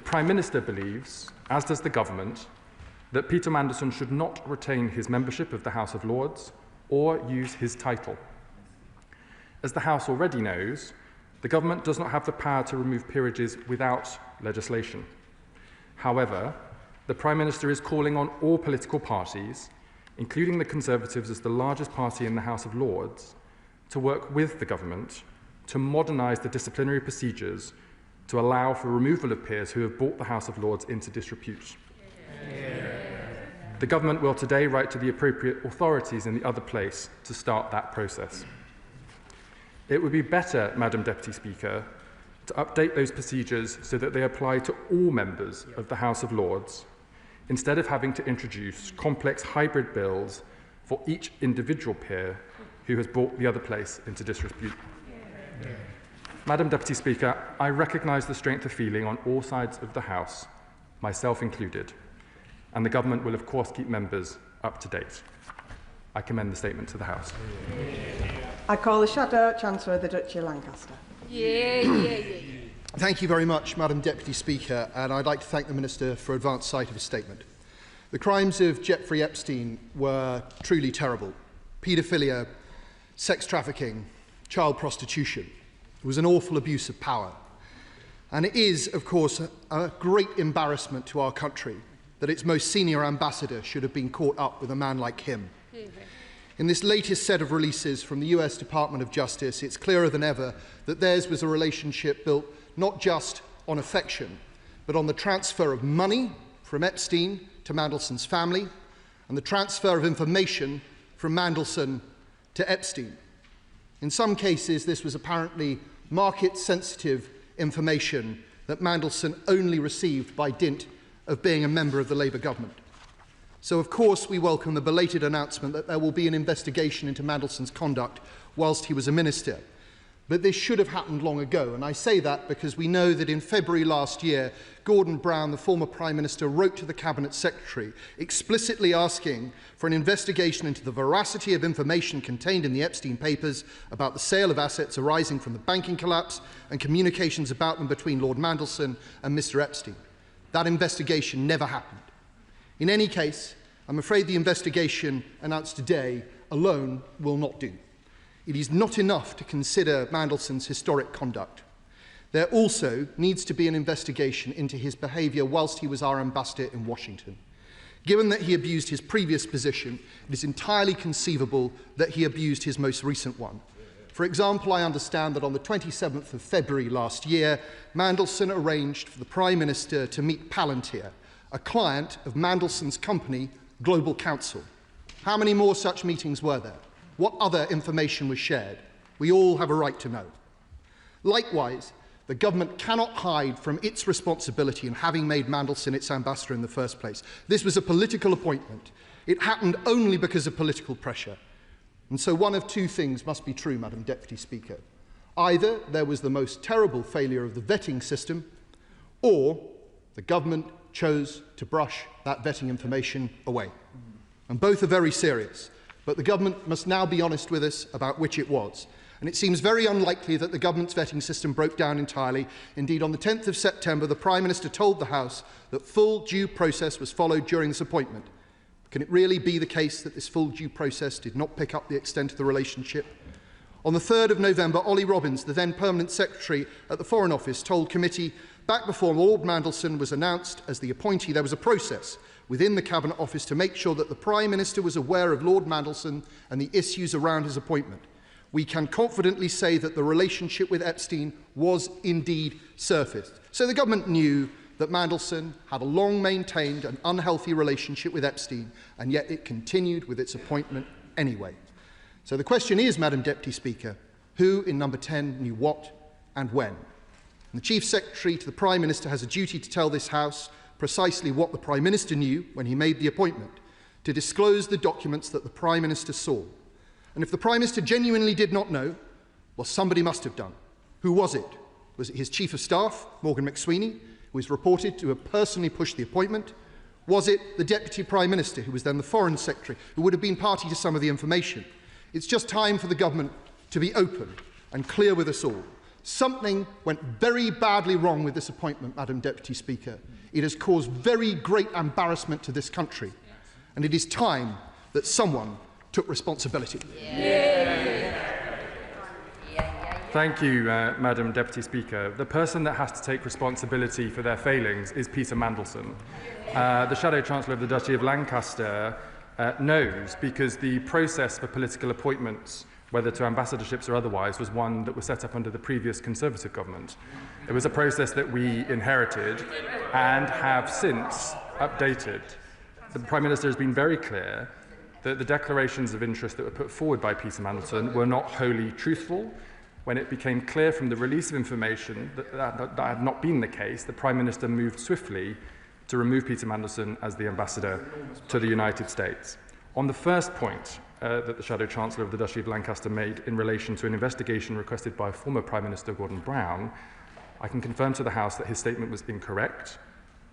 Prime Minister believes, as does the government, that Peter Mandelson should not retain his membership of the House of Lords or use his title. As the House already knows, the government does not have the power to remove peerages without legislation. However, the Prime Minister is calling on all political parties, including the Conservatives as the largest party in the House of Lords, to work with the government to modernise the disciplinary procedures to allow for removal of peers who have brought the House of Lords into disrepute. The government will today write to the appropriate authorities in the other place to start that process. It would be better, Madam Deputy Speaker, to update those procedures so that they apply to all members of the House of Lords, instead of having to introduce complex hybrid bills for each individual peer who has brought the other place into disrepute. Madam Deputy Speaker, I recognise the strength of feeling on all sides of the House, myself included, and the government will of course keep members up to date. I commend the statement to the House. I call the Shadow Chancellor of the Duchy of Lancaster. Thank you very much, Madam Deputy Speaker, and I'd like to thank the Minister for advance sight of his statement. The crimes of Jeffrey Epstein were truly terrible. Paedophilia, sex trafficking, child prostitution. It was an awful abuse of power. And it is, of course, a great embarrassment to our country that its most senior ambassador should have been caught up with a man like him. In this latest set of releases from the US Department of Justice, it's clearer than ever that theirs was a relationship built not just on affection, but on the transfer of money from Epstein to Mandelson's family, and the transfer of information from Mandelson to Epstein. In some cases, this was apparently market-sensitive information that Mandelson only received by dint of being a member of the Labour government. So, of course, we welcome the belated announcement that there will be an investigation into Mandelson's conduct whilst he was a minister. But this should have happened long ago, and I say that because we know that in February last year, Gordon Brown, the former Prime Minister, wrote to the Cabinet Secretary explicitly asking for an investigation into the veracity of information contained in the Epstein papers about the sale of assets arising from the banking collapse and communications about them between Lord Mandelson and Mr. Epstein. That investigation never happened. In any case, I'm afraid the investigation announced today alone will not do. It is not enough to consider Mandelson's historic conduct. There also needs to be an investigation into his behaviour whilst he was our ambassador in Washington. Given that he abused his previous position, it is entirely conceivable that he abused his most recent one. For example, I understand that on the 27th of February last year, Mandelson arranged for the Prime Minister to meet Palantir, a client of Mandelson's company, Global Counsel. How many more such meetings were there? What other information was shared? We all have a right to know. Likewise, the government cannot hide from its responsibility in having made Mandelson its ambassador in the first place. This was a political appointment. It happened only because of political pressure. And so one of two things must be true, Madam Deputy Speaker. Either there was the most terrible failure of the vetting system, or the government chose to brush that vetting information away. And both are very serious. But the government must now be honest with us about which it was. And it seems very unlikely that the government's vetting system broke down entirely. Indeed, on the 10th of September, the Prime Minister told the House that full due process was followed during this appointment. Can it really be the case that this full due process did not pick up the extent of the relationship? On the 3rd of November, Ollie Robbins, the then Permanent Secretary at the Foreign Office, told committee, back before Lord Mandelson was announced as the appointee, there was a process within the Cabinet Office to make sure that the Prime Minister was aware of Lord Mandelson and the issues around his appointment. We can confidently say that the relationship with Epstein was indeed surfaced. So the government knew that Mandelson had a long-maintained and unhealthy relationship with Epstein, and yet it continued with its appointment anyway. So the question is, Madam Deputy Speaker, who in number 10 knew what and when? And the Chief Secretary to the Prime Minister has a duty to tell this House precisely what the Prime Minister knew when he made the appointment, to disclose the documents that the Prime Minister saw. And if the Prime Minister genuinely did not know, well, somebody must have done. Who was it? Was it his Chief of Staff, Morgan McSweeney, who is reported to have personally pushed the appointment? Was it the Deputy Prime Minister, who was then the Foreign Secretary, who would have been party to some of the information? It's just time for the government to be open and clear with us all. Something went very badly wrong with this appointment, Madam Deputy Speaker. It has caused very great embarrassment to this country, and it is time that someone took responsibility. Thank you, Madam Deputy Speaker. The person that has to take responsibility for their failings is Peter Mandelson. The Shadow Chancellor of the Duchy of Lancaster knows, because the process for political appointments, whether to ambassadorships or otherwise, was one that was set up under the previous Conservative government. It was a process that we inherited and have since updated. The Prime Minister has been very clear that the declarations of interest that were put forward by Peter Mandelson were not wholly truthful. When it became clear from the release of information that had not been the case, the Prime Minister moved swiftly to remove Peter Mandelson as the ambassador to the United States. On the first point that the Shadow Chancellor of the Duchy of Lancaster made in relation to an investigation requested by former Prime Minister Gordon Brown, I can confirm to the House that his statement was incorrect.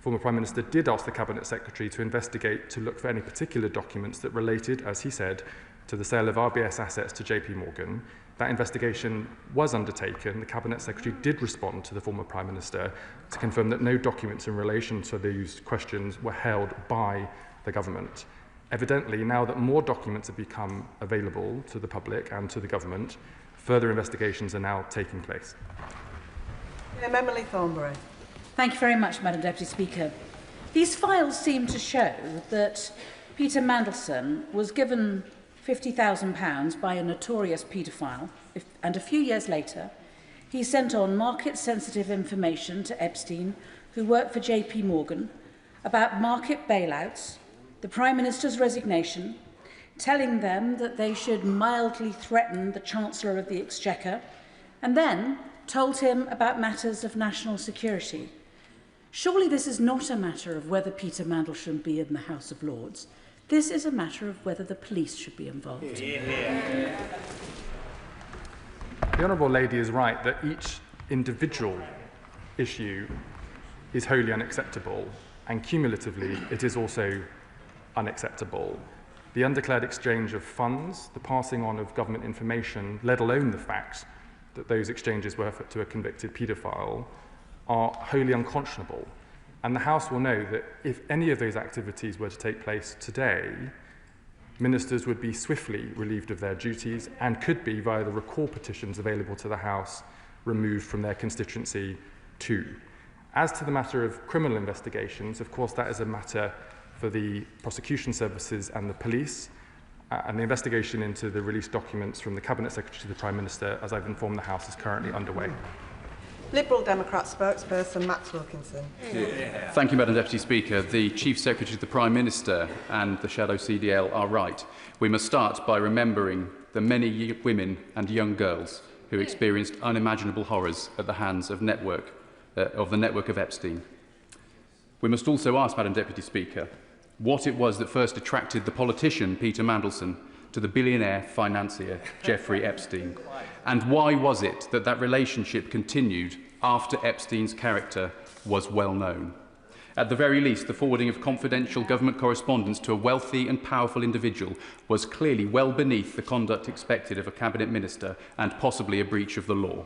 Former Prime Minister did ask the Cabinet Secretary to investigate to look for any particular documents that related, as he said, to the sale of RBS assets to JP Morgan. That investigation was undertaken. The Cabinet Secretary did respond to the former Prime Minister to confirm that no documents in relation to these questions were held by the government. Evidently, now that more documents have become available to the public and to the government, further investigations are now taking place. Emily Thornberry. Thank you very much, Madam Deputy Speaker. These files seem to show that Peter Mandelson was given £50,000 by a notorious paedophile, and a few years later, he sent on market-sensitive information to Epstein, who worked for JP Morgan, about market bailouts, the Prime Minister's resignation, telling them that they should mildly threaten the Chancellor of the Exchequer, and then told him about matters of national security. Surely this is not a matter of whether Peter Mandelson be in the House of Lords. This is a matter of whether the police should be involved. The Honourable Lady is right that each individual issue is wholly unacceptable, and cumulatively it is also unacceptable. The undeclared exchange of funds, the passing on of government information, let alone the fact that those exchanges were to a convicted paedophile, are wholly unconscionable. And the House will know that if any of those activities were to take place today, ministers would be swiftly relieved of their duties and could be, via the recall petitions available to the House, removed from their constituency too. As to the matter of criminal investigations, of course, that is a matter for the prosecution services and the police, and the investigation into the released documents from the Cabinet Secretary to the Prime Minister, as I've informed the House, is currently underway. Liberal Democrat spokesperson Max Wilkinson. Thank you, Madam Deputy Speaker. The Chief Secretary to the Prime Minister and the Shadow CDL are right. We must start by remembering the many women and young girls who experienced unimaginable horrors at the hands of the network of Epstein. We must also ask, Madam Deputy Speaker, what it was that first attracted the politician Peter Mandelson to the billionaire financier Jeffrey Epstein, and why was it that that relationship continued after Epstein's character was well known? At the very least, the forwarding of confidential government correspondence to a wealthy and powerful individual was clearly well beneath the conduct expected of a cabinet minister and possibly a breach of the law.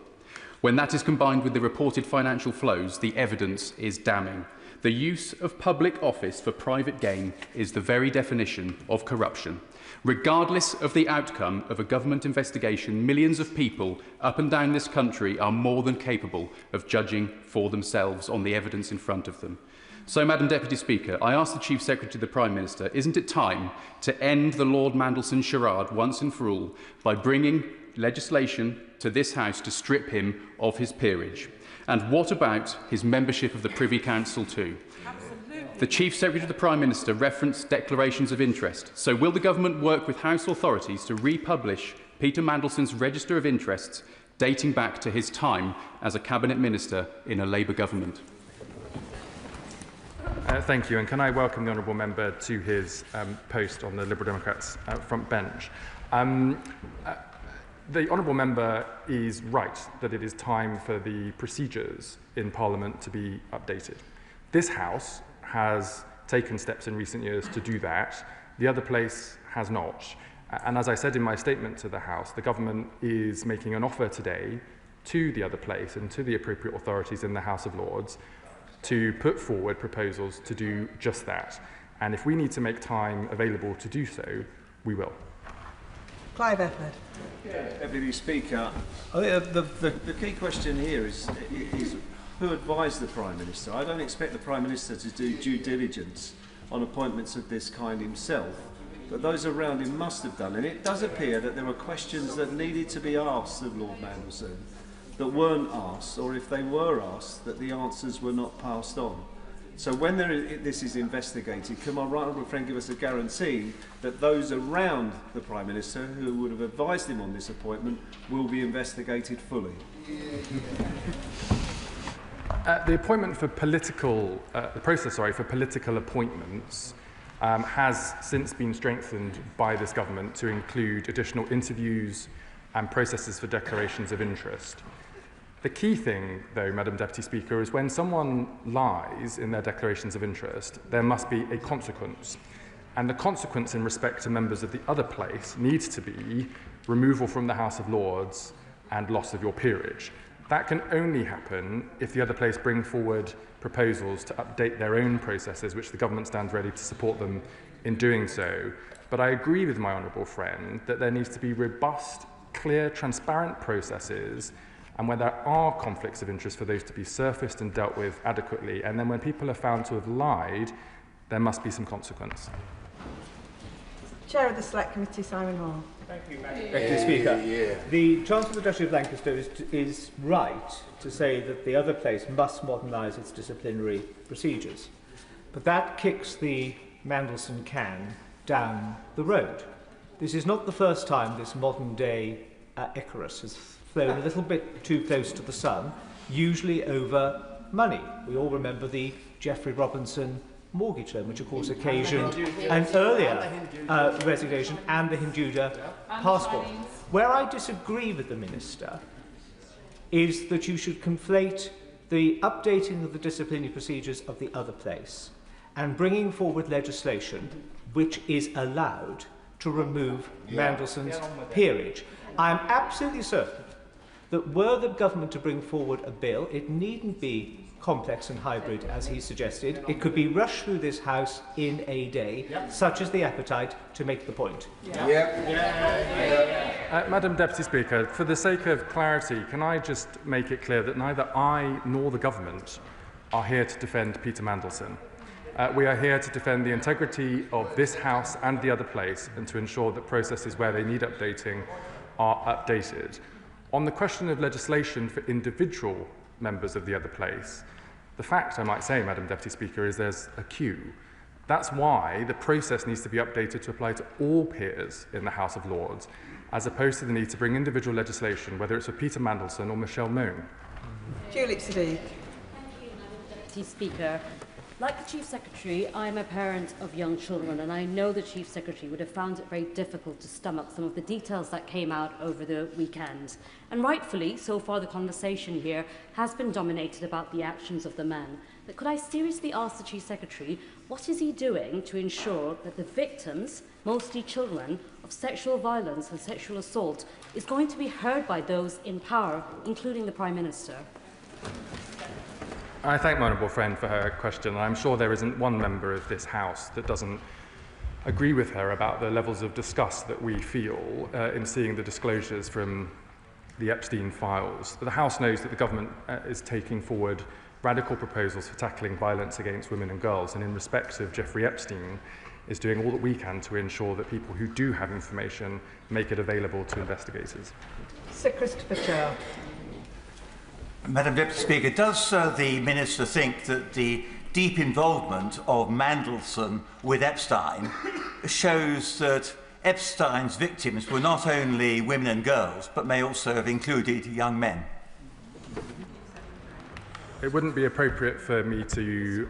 When that is combined with the reported financial flows, the evidence is damning. The use of public office for private gain is the very definition of corruption. Regardless of the outcome of a government investigation, millions of people up and down this country are more than capable of judging for themselves on the evidence in front of them. So, Madam Deputy Speaker, I ask the Chief Secretary to the Prime Minister, isn't it time to end the Lord Mandelson charade once and for all by bringing legislation to this House to strip him of his peerage? And what about his membership of the Privy Council too? The Chief Secretary to the Prime Minister referenced declarations of interest. So will the government work with House authorities to republish Peter Mandelson's register of interests dating back to his time as a Cabinet Minister in a Labour government? Thank you, and can I welcome the Honourable Member to his post on the Liberal Democrats' front bench. The Honourable Member is right that it is time for the procedures in Parliament to be updated. This House has taken steps in recent years to do that. The other place has not. And as I said in my statement to the House, the government is making an offer today to the other place and to the appropriate authorities in the House of Lords to put forward proposals to do just that. And if we need to make time available to do so, we will. Clive Efford. Deputy Speaker, I think the key question here is who advised the Prime Minister? I don't expect the Prime Minister to do due diligence on appointments of this kind himself, but those around him must have done. And it does appear that there were questions that needed to be asked of Lord Mandelson that weren't asked, or if they were asked, that the answers were not passed on. So when this is investigated, can my right honourable friend give us a guarantee that those around the Prime Minister who would have advised him on this appointment will be investigated fully? The appointment for political, the process, for political appointments has since been strengthened by this government to include additional interviews and processes for declarations of interest. The key thing, though, Madam Deputy Speaker, is when someone lies in their declarations of interest, there must be a consequence. And the consequence in respect to members of the other place needs to be removal from the House of Lords and loss of your peerage. That can only happen if the other place bring forward proposals to update their own processes, which the government stands ready to support them in doing so. But I agree with my honourable friend that there needs to be robust, clear, transparent processes, and when there are conflicts of interest, for those to be surfaced and dealt with adequately. And then when people are found to have lied, there must be some consequence. Chair of the Select Committee, Simon Hall. Thank you, Madam Speaker. The Chancellor of the Duchy of Lancaster is right to say that the other place must modernise its disciplinary procedures. But that kicks the Mandelson can down the road. This is not the first time this modern-day Icarus has flown a little bit too close to the sun, usually over money. We all remember the Geoffrey Robinson mortgage loan, which of course occasioned an earlier resignation, and the Hinduja passport. Where I disagree with the Minister is that you should conflate the updating of the disciplinary procedures of the other place and bringing forward legislation which is allowed to remove Mandelson's peerage. I am absolutely certain that were the government to bring forward a bill, it needn't be complex and hybrid as he suggested. It could be rushed through this House in a day, such as the appetite to make the point. Madam Deputy Speaker, for the sake of clarity, can I just make it clear that neither I nor the government are here to defend Peter Mandelson. We are here to defend the integrity of this House and the other place, and to ensure that processes where they need updating are updated. On the question of legislation for individual members of the other place, the fact, I might say, Madam Deputy Speaker, is there's a queue. That's why the process needs to be updated to apply to all peers in the House of Lords, as opposed to the need to bring individual legislation, whether it's for Peter Mandelson or Michelle Mone. Julep Sadiq. Thank you, Madam Deputy Speaker. Like the Chief Secretary, I'm a parent of young children, and I know the Chief Secretary would have found it very difficult to stomach some of the details that came out over the weekend. And rightfully, so far the conversation here has been dominated about the actions of the men. But could I seriously ask the Chief Secretary, what is he doing to ensure that the victims, mostly children, of sexual violence and sexual assault is going to be heard by those in power, including the Prime Minister? I thank my honourable friend for her question, and I'm sure there isn't one member of this House that doesn't agree with her about the levels of disgust that we feel in seeing the disclosures from the Epstein files. The House knows that the government is taking forward radical proposals for tackling violence against women and girls, and in respect of Jeffrey Epstein, is doing all that we can to ensure that people who do have information make it available to investigators. Sir Christopher Chow. Madam Deputy Speaker, does the Minister think that the deep involvement of Mandelson with Epstein shows that Epstein's victims were not only women and girls, but may also have included young men? It wouldn't be appropriate for me to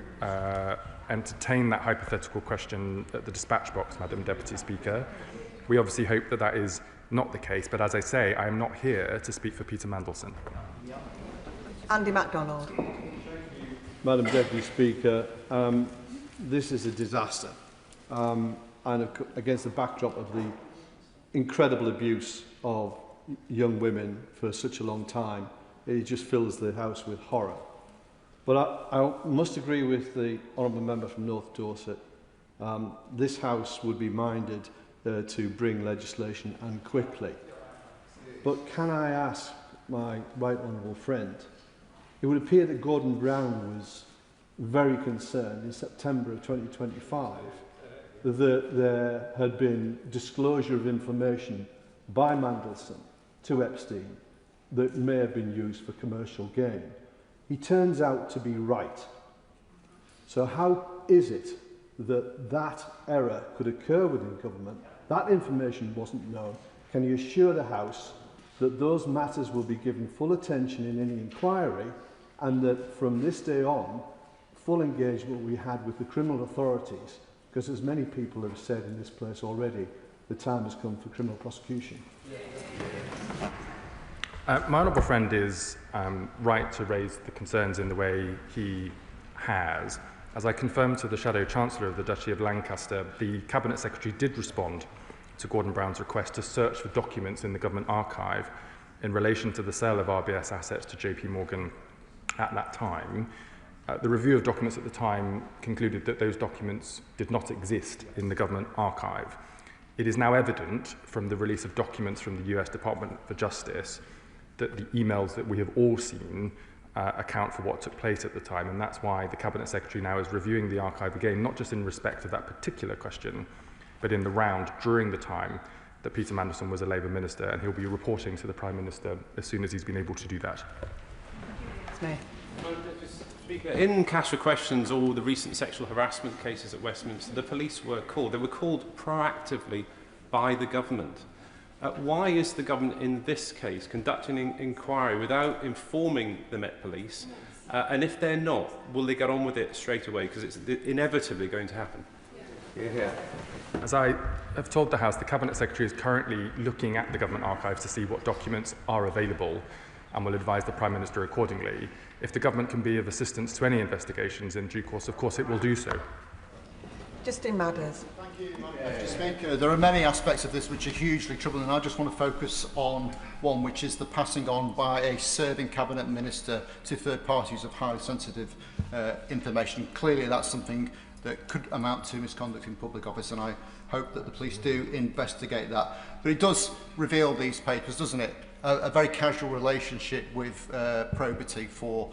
entertain that hypothetical question at the dispatch box, Madam Deputy Speaker. We obviously hope that that is not the case, but as I say, I am not here to speak for Peter Mandelson. Andy MacDonald. Madam Deputy Speaker, this is a disaster, and against the backdrop of the incredible abuse of young women for such a long time, it just fills the House with horror. But I must agree with the honourable member from North Dorset. This House would be minded to bring legislation, and quickly. But can I ask my right honourable friend, it would appear that Gordon Brown was very concerned in September of 2025 that there had been disclosure of information by Mandelson to Epstein that may have been used for commercial gain. He turns out to be right. So how is it that that error could occur within government? That information wasn't known. Can you assure the House that those matters will be given full attention in any inquiry, and that from this day on, full engagement will be had with the criminal authorities? Because as many people have said in this place already, the time has come for criminal prosecution. My honourable friend is right to raise the concerns in the way he has. As I confirmed to the Shadow Chancellor of the Duchy of Lancaster, the Cabinet Secretary did respond to Gordon Brown's request to search for documents in the government archive in relation to the sale of RBS assets to JP Morgan at that time. The review of documents at the time concluded that those documents did not exist in the government archive. It is now evident from the release of documents from the US Department for Justice that the emails that we have all seen account for what took place at the time, and that's why the Cabinet Secretary now is reviewing the archive again, not just in respect of that particular question, but in the round during the time that Peter Mandelson was a Labour minister, and he'll be reporting to the Prime Minister as soon as he's been able to do that. In Cash for Questions, all the recent sexual harassment cases at Westminster, the police were called. They were called proactively by the government. Why is the government in this case conducting an inquiry without informing the Met Police? And if they're not, will they get on with it straight away? Because it's inevitably going to happen. Yeah. As I have told the House, the Cabinet Secretary is currently looking at the government archives to see what documents are available and will advise the Prime Minister accordingly. If the government can be of assistance to any investigations in due course, of course it will do so. Justin Madders. Thank you, Madam Speaker. There are many aspects of this which are hugely troubling, and I just want to focus on one, which is the passing on by a serving Cabinet Minister to third parties of highly sensitive information. Clearly that's something that could amount to misconduct in public office, and I hope that the police do investigate that. But it does reveal these papers, doesn't it? A very casual relationship with probity for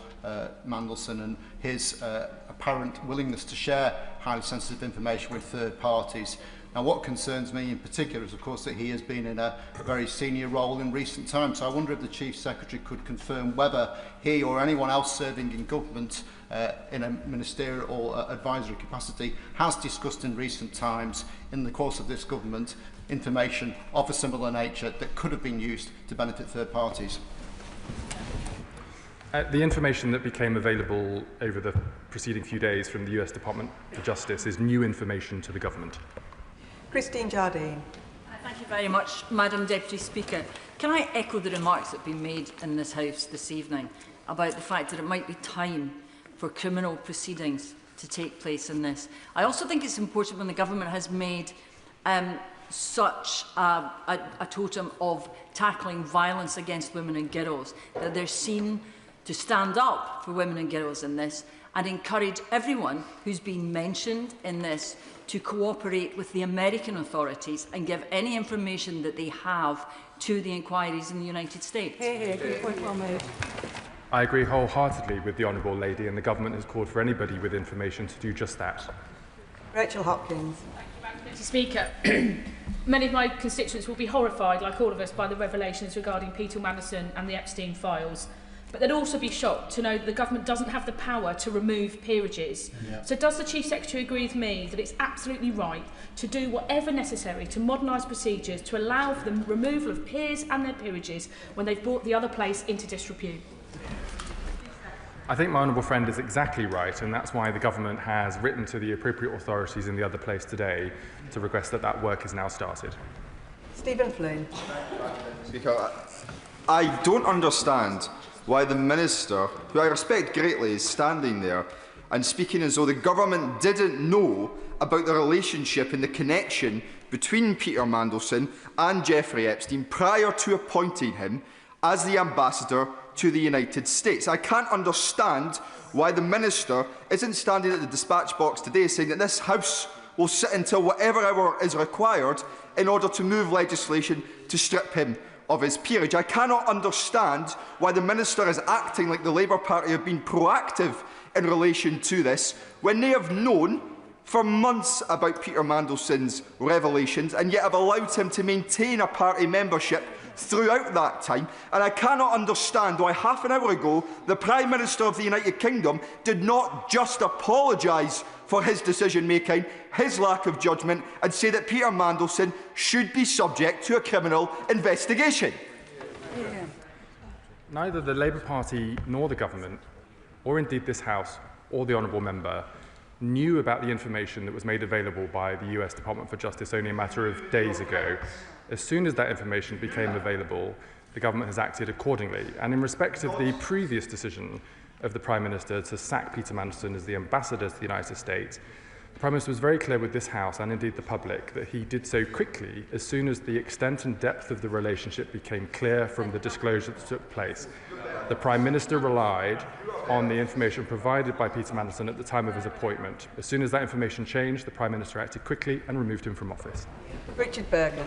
Mandelson and his apparent willingness to share highly sensitive information with third parties. Now, what concerns me in particular is, of course, that he has been in a very senior role in recent times. So I wonder if the Chief Secretary could confirm whether he or anyone else serving in government in a ministerial or advisory capacity has discussed in recent times, in the course of this government, information of a similar nature that could have been used to benefit third parties. The information that became available over the preceding few days from the US Department for Justice is new information to the government. Christine Jardine. Thank you very much, Madam Deputy Speaker. Can I echo the remarks that have been made in this House this evening about the fact that it might be time for criminal proceedings to take place in this? I also think it's important when the government has made such a totem of tackling violence against women and girls, that they're seen to stand up for women and girls in this and encourage everyone who's been mentioned in this to cooperate with the American authorities and give any information that they have to the inquiries in the United States. Good point, well made. I agree wholeheartedly with the Honourable Lady, and the government has called for anybody with information to do just that. Rachel Hopkins. Mr. Speaker, many of my constituents will be horrified, like all of us, by the revelations regarding Peter Mandelson and the Epstein files. But they'd also be shocked to know that the government doesn't have the power to remove peerages. Yeah. So does the Chief Secretary agree with me that it's absolutely right to do whatever necessary to modernise procedures to allow for the removal of peers and their peerages when they've brought the other place into disrepute? I think my honourable friend is exactly right, and that's why the government has written to the appropriate authorities in the other place today to request that that work is now started. Stephen Flynn. Speaker, I don't understand why the Minister, who I respect greatly, is standing there and speaking as though the government didn't know about the relationship and the connection between Peter Mandelson and Jeffrey Epstein prior to appointing him as the ambassador to the United States. I can't understand why the Minister isn't standing at the dispatch box today saying that this House will sit until whatever hour is required in order to move legislation to strip him of his peerage. I cannot understand why the Minister is acting like the Labour Party have been proactive in relation to this, when they have known for months about Peter Mandelson's revelations and yet have allowed him to maintain a party membership throughout that time. And I cannot understand why half an hour ago the Prime Minister of the United Kingdom did not just apologise for his decision-making, his lack of judgment, and say that Peter Mandelson should be subject to a criminal investigation. Neither the Labour Party nor the government, or indeed this House or the honourable member, knew about the information that was made available by the US Department for Justice only a matter of days ago. As soon as that information became available, the government has acted accordingly. And in respect of the previous decision of the Prime Minister to sack Peter Mandelson as the ambassador to the United States, the Prime Minister was very clear with this House and indeed the public that he did so quickly as soon as the extent and depth of the relationship became clear from the disclosure that took place. The Prime Minister relied on the information provided by Peter Mandelson at the time of his appointment. As soon as that information changed, the Prime Minister acted quickly and removed him from office. Richard Bergen.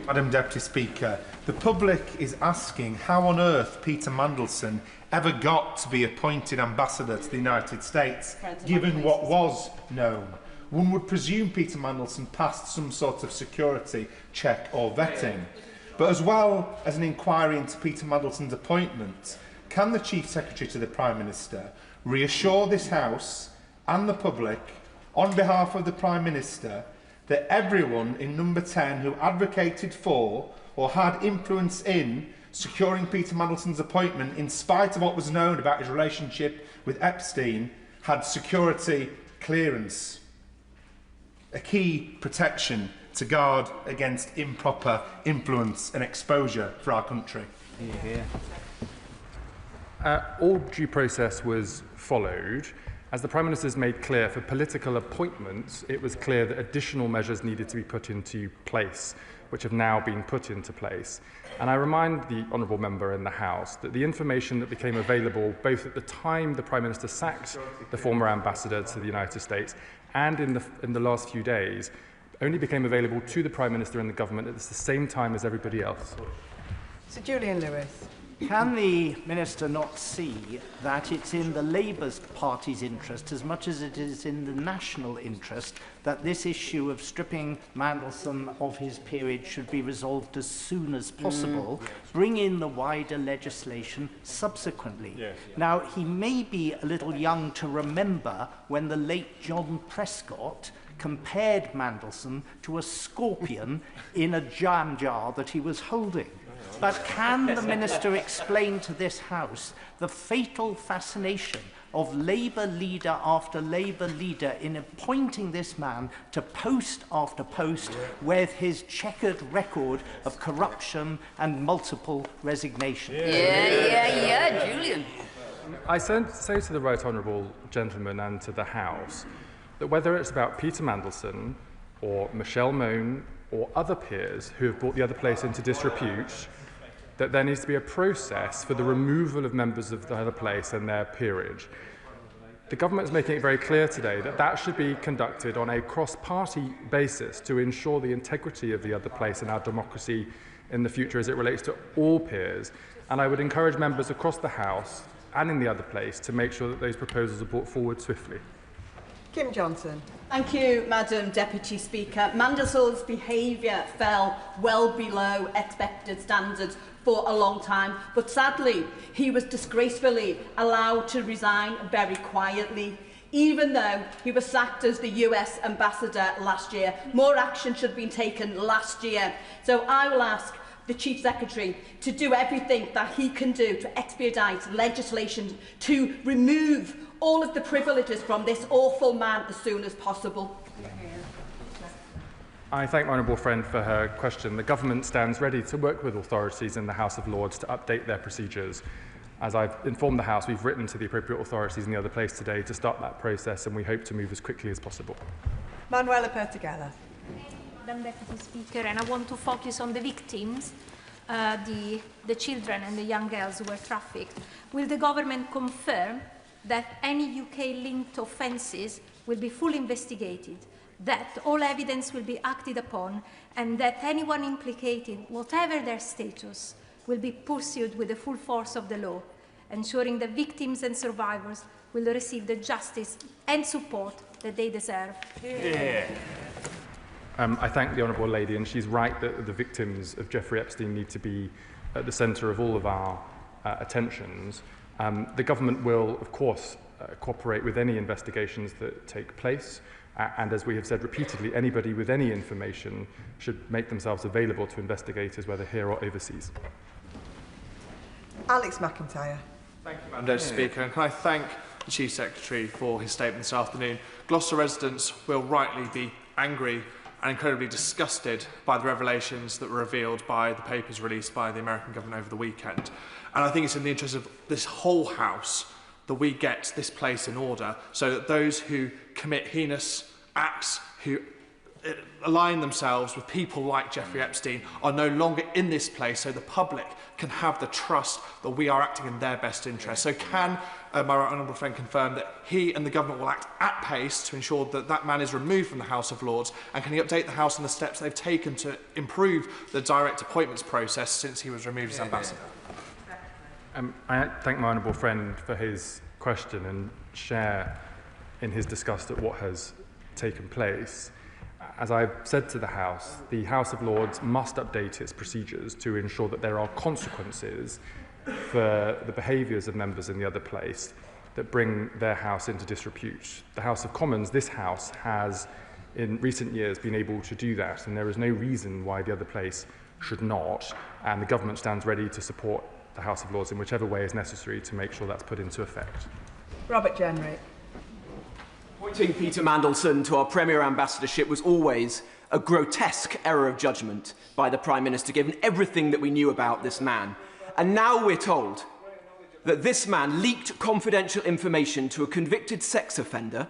Madam Deputy Speaker, the public is asking how on earth Peter Mandelson ever got to be appointed ambassador to the United States, given what was known. One would presume Peter Mandelson passed some sort of security check or vetting. But as well as an inquiry into Peter Mandelson's appointment, can the Chief Secretary to the Prime Minister reassure this House and the public, on behalf of the Prime Minister, that everyone in number 10 who advocated for or had influence in securing Peter Mandelson's appointment, in spite of what was known about his relationship with Epstein, had security clearance, a key protection to guard against improper influence and exposure for our country? All due process was followed. As the Prime Minister has made clear, for political appointments, it was clear that additional measures needed to be put into place, which have now been put into place. And I remind the honourable member in the House that the information that became available both at the time the Prime Minister sacked the former ambassador to the United States and in the last few days only became available to the Prime Minister and the government at the same time as everybody else. Sir Julian Lewis. Can the Minister not see that it's in the Labour Party's interest as much as it is in the national interest that this issue of stripping Mandelson of his peerage should be resolved as soon as possible, bring in the wider legislation subsequently? Now, he may be a little young to remember when the late John Prescott compared Mandelson to a scorpion in a jam jar that he was holding. But can the Minister explain to this House the fatal fascination of Labour leader after Labour leader in appointing this man to post after post with his checkered record of corruption and multiple resignations? Julian. I say to the right honourable gentleman and to the House that whether it's about Peter Mandelson or Michelle Mone or other peers who have brought the other place into disrepute, that there needs to be a process for the removal of members of the other place and their peerage. The government is making it very clear today that that should be conducted on a cross-party basis to ensure the integrity of the other place and our democracy in the future as it relates to all peers. And I would encourage members across the House and in the other place to make sure that those proposals are brought forward swiftly. Kim Johnson. Thank you, Madam Deputy Speaker. Mandelson's behaviour fell well below expected standards for a long time, but sadly, he was disgracefully allowed to resign very quietly. Even though he was sacked as the US ambassador last year, more action should have been taken last year. So I will ask the Chief Secretary to do everything that he can do to expedite legislation to remove all of the privileges from this awful man as soon as possible. I thank my honourable friend for her question. The government stands ready to work with authorities in the House of Lords to update their procedures. As I've informed the House, we've written to the appropriate authorities in the other place today to start that process, and we hope to move as quickly as possible. Manuela Pertegala. Madam Deputy Speaker, and I want to focus on the victims. the children and the young girls who were trafficked, will the government confirm that any UK-linked offences will be fully investigated, that all evidence will be acted upon, and that anyone implicated, whatever their status, will be pursued with the full force of the law, ensuring that victims and survivors will receive the justice and support that they deserve? Yeah. I thank the Honourable Lady, and she's right that the victims of Jeffrey Epstein need to be at the centre of all of our attentions. The government will, of course, cooperate with any investigations that take place, and as we have said repeatedly, anybody with any information should make themselves available to investigators, whether here or overseas. Alex McIntyre. Thank you, Madam Deputy Speaker. And can I thank the Chief Secretary for his statement this afternoon. Gloucester residents will rightly be angry and incredibly disgusted by the revelations that were revealed by the papers released by the American government over the weekend. And I think it's in the interest of this whole House that we get this place in order so that those who commit heinous acts, who align themselves with people like Jeffrey Epstein, are no longer in this place, so the public can have the trust that we are acting in their best interest. So can my honourable friend confirm that he and the government will act at pace to ensure that that man is removed from the House of Lords, and can he update the House on the steps they've taken to improve the direct appointments process since he was removed as ambassador? I thank my honourable friend for his question and share in his disgust at what has taken place. As I've said to the House of Lords must update its procedures to ensure that there are consequences for the behaviours of members in the other place that bring their House into disrepute. The House of Commons, this House, has in recent years been able to do that, and there is no reason why the other place should not, and the government stands ready to support the House of Lords in whichever way is necessary to make sure that's put into effect. Robert Jenrick. Appointing Peter Mandelson to our Premier Ambassadorship was always a grotesque error of judgment by the Prime Minister, given everything that we knew about this man. And now we're told that this man leaked confidential information to a convicted sex offender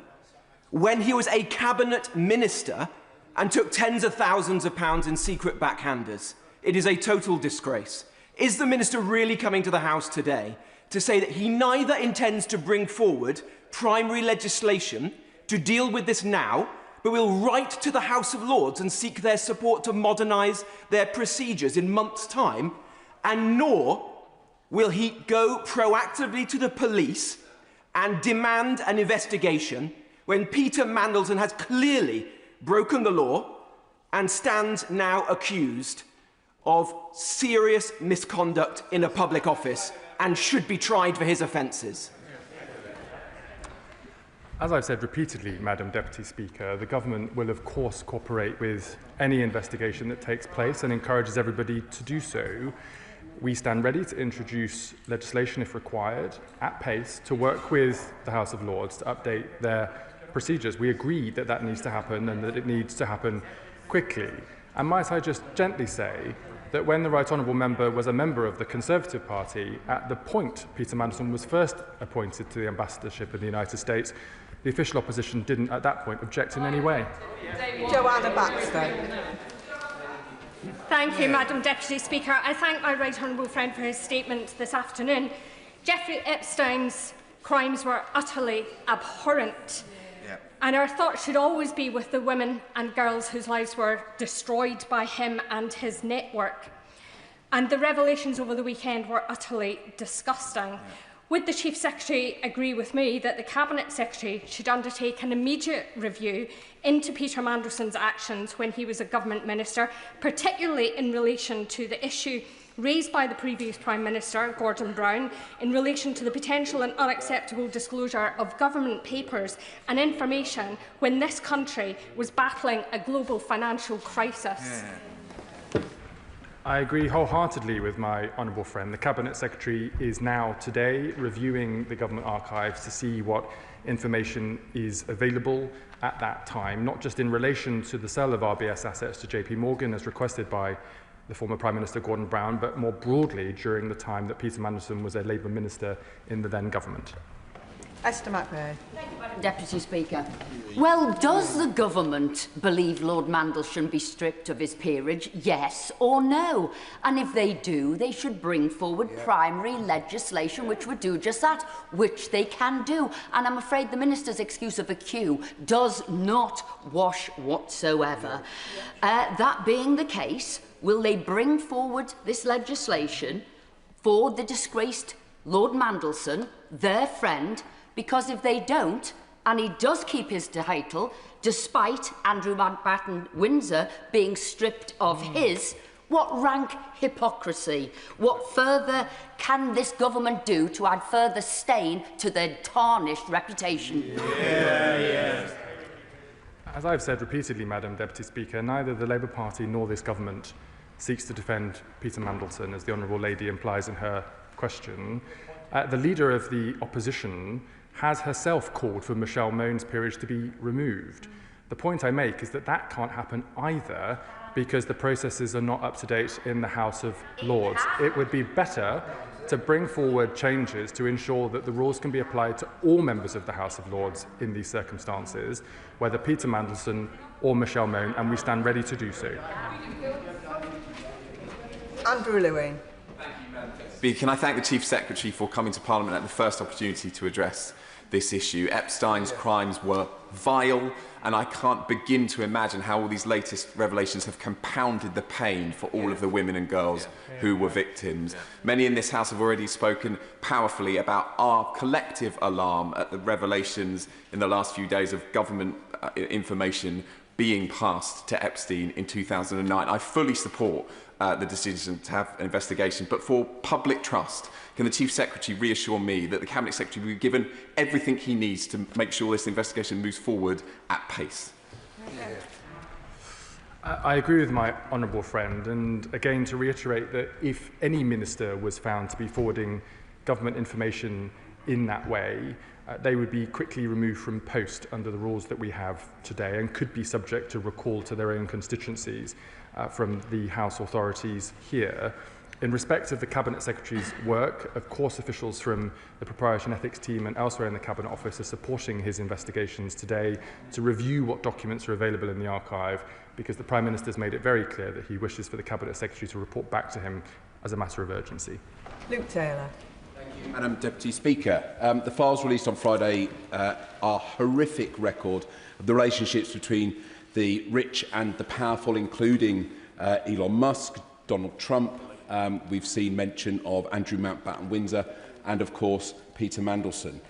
when he was a cabinet minister and took tens of thousands of pounds in secret backhanders. It is a total disgrace. Is the Minister really coming to the House today to say that he neither intends to bring forward primary legislation to deal with this now, but will write to the House of Lords and seek their support to modernise their procedures in months' time, and nor will he go proactively to the police and demand an investigation when Peter Mandelson has clearly broken the law and stands now accused of serious misconduct in a public office and should be tried for his offences? As I've said repeatedly, Madam Deputy Speaker, the government will of course cooperate with any investigation that takes place and encourages everybody to do so. We stand ready to introduce legislation if required, at pace, to work with the House of Lords to update their procedures. We agree that that needs to happen and that it needs to happen quickly. And might I just gently say that when the Right Honourable Member was a member of the Conservative Party, at the point Peter Mandelson was first appointed to the ambassadorship in the United States, the official opposition didn't at that point object in any way. Joanna Baxter. Thank you, Madam Deputy Speaker. I thank my right honourable friend for his statement this afternoon. Jeffrey Epstein's crimes were utterly abhorrent. And our thoughts should always be with the women and girls whose lives were destroyed by him and his network. And the revelations over the weekend were utterly disgusting. Would the Chief Secretary agree with me that the Cabinet Secretary should undertake an immediate review into Peter Mandelson's actions when he was a government minister, particularly in relation to the issue raised by the previous Prime Minister, Gordon Brown, in relation to the potential and unacceptable disclosure of government papers and information when this country was battling a global financial crisis? I agree wholeheartedly with my honourable friend. The Cabinet Secretary is now today reviewing the government archives to see what information is available at that time, not just in relation to the sale of RBS assets to JP Morgan as requested by the former Prime Minister Gordon Brown, but more broadly during the time that Peter Mandelson was a Labour minister in the then government. Esther McVeigh. Deputy Speaker. Well, does the government believe Lord Mandelson be stripped of his peerage, yes or no? And if they do, they should bring forward primary legislation which would do just that, which they can do. And I'm afraid the Minister's excuse of a queue does not wash whatsoever. That being the case, will they bring forward this legislation for the disgraced Lord Mandelson, their friend? Because if they don't, and he does keep his title, despite Andrew Mountbatten Windsor being stripped of his, what rank hypocrisy? What further can this government do to add further stain to their tarnished reputation? As I've said repeatedly, Madam Deputy Speaker, neither the Labour Party nor this government seeks to defend Peter Mandelson, as the Honourable Lady implies in her question. The leader of the opposition has herself called for Michelle Mone's peerage to be removed. The point I make is that that can't happen either because the processes are not up to date in the House of Lords. It would be better to bring forward changes to ensure that the rules can be applied to all members of the House of Lords in these circumstances, whether Peter Mandelson or Michelle Mone, and we stand ready to do so. Andrew Lewin. Can I thank the Chief Secretary for coming to Parliament at the first opportunity to address this issue. Epstein's crimes were vile, and I can't begin to imagine how all these latest revelations have compounded the pain for all of the women and girls who were victims. Many in this House have already spoken powerfully about our collective alarm at the revelations in the last few days of government information being passed to Epstein in 2009. I fully support the decision to have an investigation, but for public trust, can the Chief Secretary reassure me that the Cabinet Secretary will be given everything he needs to make sure this investigation moves forward at pace? I agree with my honourable friend, and again to reiterate that if any minister was found to be forwarding government information in that way, they would be quickly removed from post under the rules that we have today and could be subject to recall to their own constituencies from the House authorities here. In respect of the Cabinet Secretary's work, of course officials from the Propriety and Ethics team and elsewhere in the Cabinet Office are supporting his investigations today to review what documents are available in the archive, because the Prime Minister has made it very clear that he wishes for the Cabinet Secretary to report back to him as a matter of urgency. Luke Taylor. Madam Deputy Speaker, the files released on Friday are a horrific record of the relationships between the rich and the powerful, including Elon Musk, Donald Trump. We've seen mention of Andrew Mountbatten Windsor and, of course, Peter Mandelson.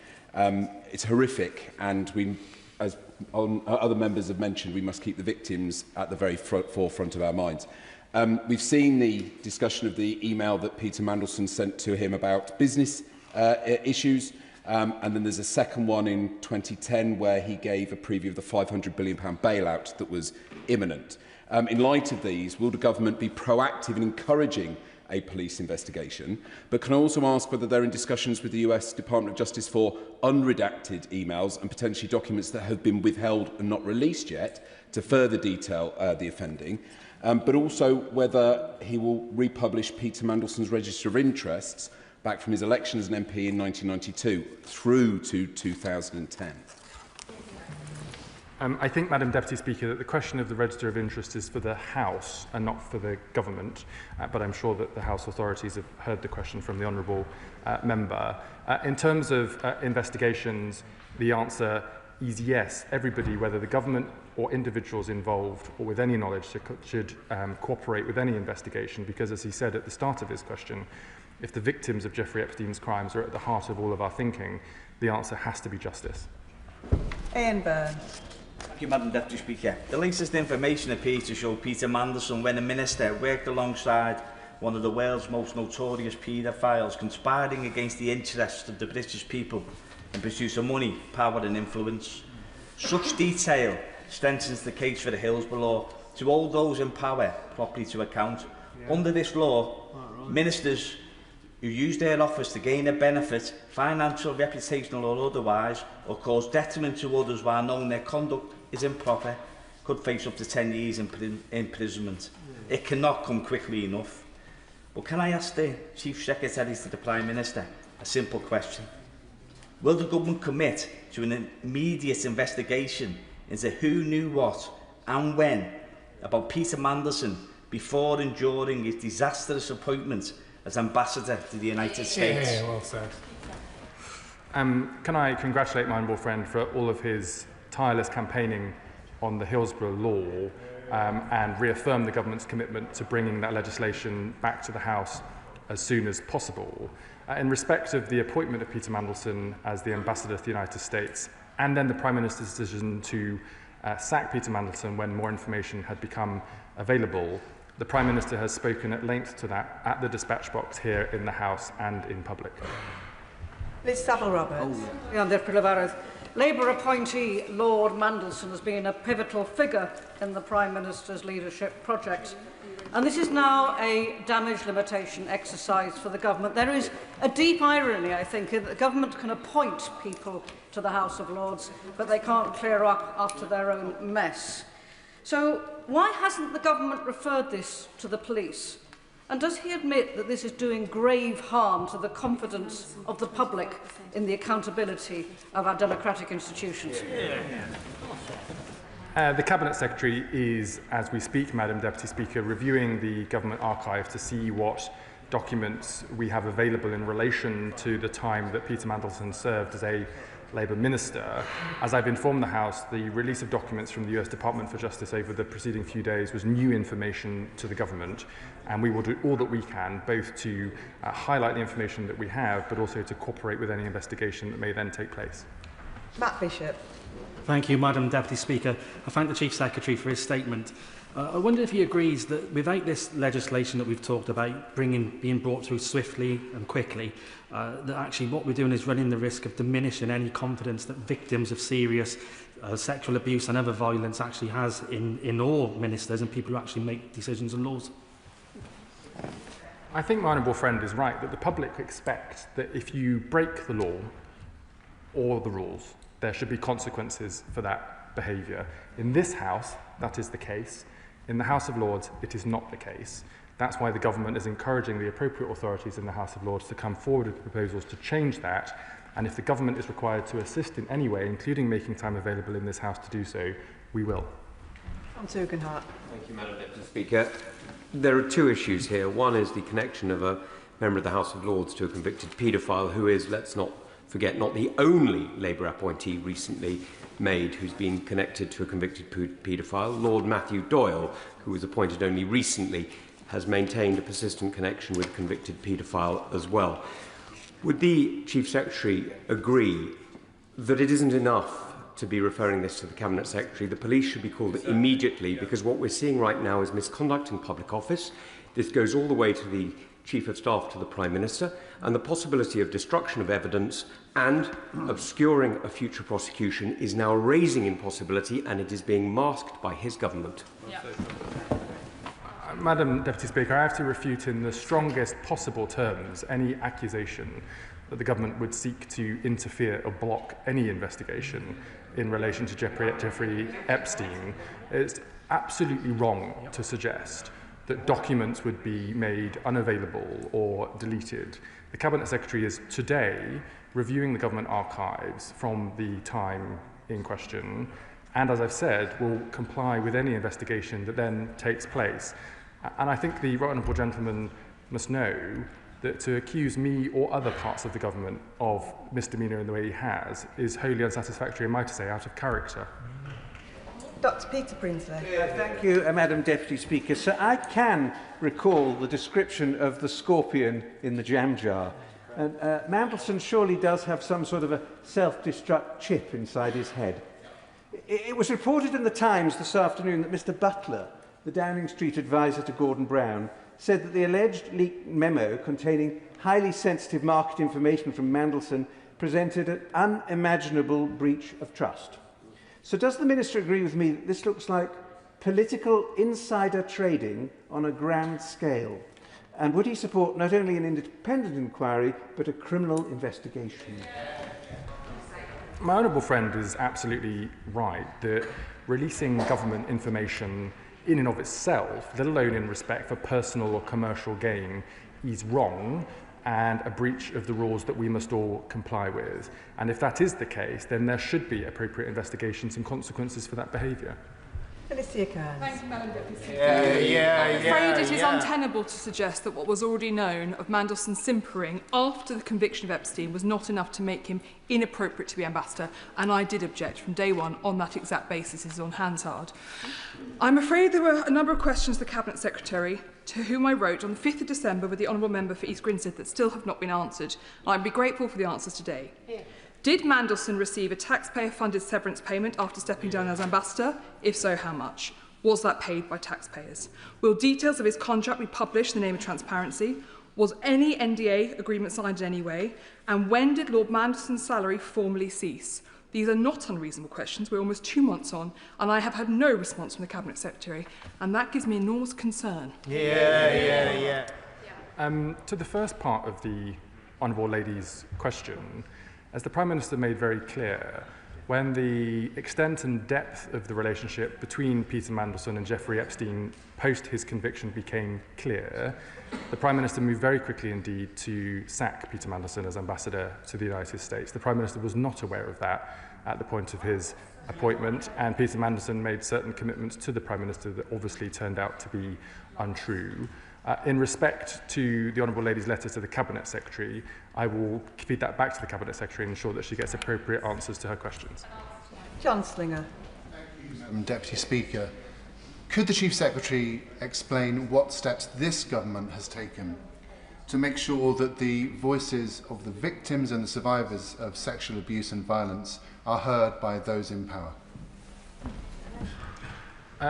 It's horrific, and we, as other members have mentioned, we must keep the victims at the very forefront of our minds. We've seen the discussion of the email that Peter Mandelson sent to him about business issues, and then there's a second one in 2010 where he gave a preview of the £500 billion bailout that was imminent. In light of these, will the government be proactive in encouraging a police investigation, but can I also ask whether they're in discussions with the US Department of Justice for unredacted emails and potentially documents that have been withheld and not released yet to further detail the offending, but also whether he will republish Peter Mandelson's register of interests back from his election as an MP in 1992 through to 2010. I think, Madam Deputy Speaker, that the question of the register of interest is for the House and not for the government, but I'm sure that the House authorities have heard the question from the honourable member. In terms of investigations, the answer is yes. Everybody, whether the government or individuals involved or with any knowledge, should cooperate with any investigation, because, as he said at the start of his question, if the victims of Jeffrey Epstein's crimes are at the heart of all of our thinking, the answer has to be justice. Ian Byrne. Thank you, Madam Deputy Speaker. The latest information appears to show Peter Mandelson, when a minister, worked alongside one of the world's most notorious paedophiles, conspiring against the interests of the British people in pursuit of money, power and influence. Such detail strengthens the case for the Hillsborough Law to hold those in power properly to account. Under this law, ministers who use their office to gain a benefit, financial, reputational or otherwise, or cause detriment to others while knowing their conduct is improper, could face up to 10 years imprisonment. It cannot come quickly enough. But can I ask the Chief Secretary to the Prime Minister a simple question? Will the government commit to an immediate investigation into who knew what and when about Peter Mandelson before and during his disastrous appointment as Ambassador to the United States? Yeah, well said. Can I congratulate my honourable friend for all of his tireless campaigning on the Hillsborough law and reaffirm the government's commitment to bringing that legislation back to the House as soon as possible. In respect of the appointment of Peter Mandelson as the Ambassador to the United States, and then the Prime Minister's decision to sack Peter Mandelson when more information had become available, the Prime Minister has spoken at length to that at the dispatch box here in the House and in public. Liz Saville-Roberts. Labour appointee Lord Mandelson has been a pivotal figure in the Prime Minister's leadership project. And this is now a damage limitation exercise for the government. There is a deep irony, I think, in that the government can appoint people to the House of Lords, but they can't clear up after their own mess. So why hasn't the government referred this to the police? And does he admit that this is doing grave harm to the confidence of the public in the accountability of our democratic institutions? The Cabinet Secretary is, as we speak, Madam Deputy Speaker, reviewing the government archive to see what documents we have available in relation to the time that Peter Mandelson served as a Labour Minister. As I've informed the House, the release of documents from the US Department for Justice over the preceding few days was new information to the government, and we will do all that we can, both to highlight the information that we have, but also to cooperate with any investigation that may then take place. Matt Bishop. Thank you, Madam Deputy Speaker. I thank the Chief Secretary for his statement. I wonder if he agrees that without this legislation that we've talked about being brought through swiftly and quickly, that actually what we're doing is running the risk of diminishing any confidence that victims of serious sexual abuse and other violence actually has in all ministers and people who actually make decisions and laws. I think my honourable friend is right that the public expect that if you break the law or the rules, there should be consequences for that behaviour. In this House, that is the case. In the House of Lords, it is not the case. That's why the government is encouraging the appropriate authorities in the House of Lords to come forward with proposals to change that. And if the government is required to assist in any way, including making time available in this House to do so, we will. Tom Tugendhat. Thank you, Madam Deputy Speaker. There are two issues here. One is the connection of a member of the House of Lords to a convicted paedophile who is, let's not forget, not the only Labour appointee recently made who's been connected to a convicted paedophile. Lord Matthew Doyle, who was appointed only recently, has maintained a persistent connection with a convicted paedophile as well. Would the Chief Secretary agree that it isn't enough to be referring this to the Cabinet Secretary? The police should be called immediately, because what we're seeing right now is misconduct in public office. This goes all the way to the Chief of Staff to the Prime Minister, and the possibility of destruction of evidence and obscuring a future prosecution is now a raising impossibility, and it is being masked by his government. Madam Deputy Speaker, I have to refute in the strongest possible terms any accusation that the government would seek to interfere or block any investigation in relation to Jeffrey Epstein. It's absolutely wrong to suggest that documents would be made unavailable or deleted. The Cabinet Secretary is today reviewing the government archives from the time in question, and as I've said, will comply with any investigation that then takes place. And I think the right honourable gentleman must know that to accuse me or other parts of the government of misdemeanour in the way he has is wholly unsatisfactory, and might I say, out of character. Dr. Peter Brinsley. Thank you, Madam Deputy Speaker. So I can recall the description of the scorpion in the jam jar. And Mandelson surely does have some sort of a self-destruct chip inside his head. It was reported in the Times this afternoon that Mr Butler, the Downing Street advisor to Gordon Brown, said that the alleged leaked memo containing highly sensitive market information from Mandelson presented an unimaginable breach of trust. So does the Minister agree with me that this looks like political insider trading on a grand scale? And would he support not only an independent inquiry, but a criminal investigation? My honourable friend is absolutely right that releasing government information in and of itself, let alone in respect for personal or commercial gain, is wrong. and a breach of the rules that we must all comply with. And if that is the case, then there should be appropriate investigations and consequences for that behaviour. Alicia Kearns. Thank you, Madam Deputy Speaker. I'm afraid it is untenable to suggest that what was already known of Mandelson's simpering after the conviction of Epstein was not enough to make him inappropriate to be ambassador, and I did object from day one on that exact basis. It is on Hansard. I'm afraid there were a number of questions to the Cabinet Secretary, to whom I wrote on the 5th of December with the Honourable Member for East Grinstead, that still have not been answered. I'd be grateful for the answers today. Did Mandelson receive a taxpayer-funded severance payment after stepping down as ambassador? If so, how much? Was that paid by taxpayers? Will details of his contract be published in the name of transparency? Was any NDA agreement signed in any way? And when did Lord Mandelson's salary formally cease? These are not unreasonable questions. We're almost 2 months on, and I have had no response from the Cabinet Secretary, and that gives me enormous concern. To the first part of the Honourable Lady's question, as the Prime Minister made very clear, when the extent and depth of the relationship between Peter Mandelson and Jeffrey Epstein post his conviction became clear, the Prime Minister moved very quickly indeed to sack Peter Mandelson as ambassador to the United States. The Prime Minister was not aware of that at the point of his appointment, and Peter Mandelson made certain commitments to the Prime Minister that obviously turned out to be untrue. In respect to the Honourable Lady's letter to the Cabinet Secretary, I will feed that back to the Cabinet Secretary and ensure that she gets appropriate answers to her questions. John Slinger. Thank you, Madam Deputy Speaker. Could the Chief Secretary explain what steps this government has taken to make sure that the voices of the victims and the survivors of sexual abuse and violence are heard by those in power?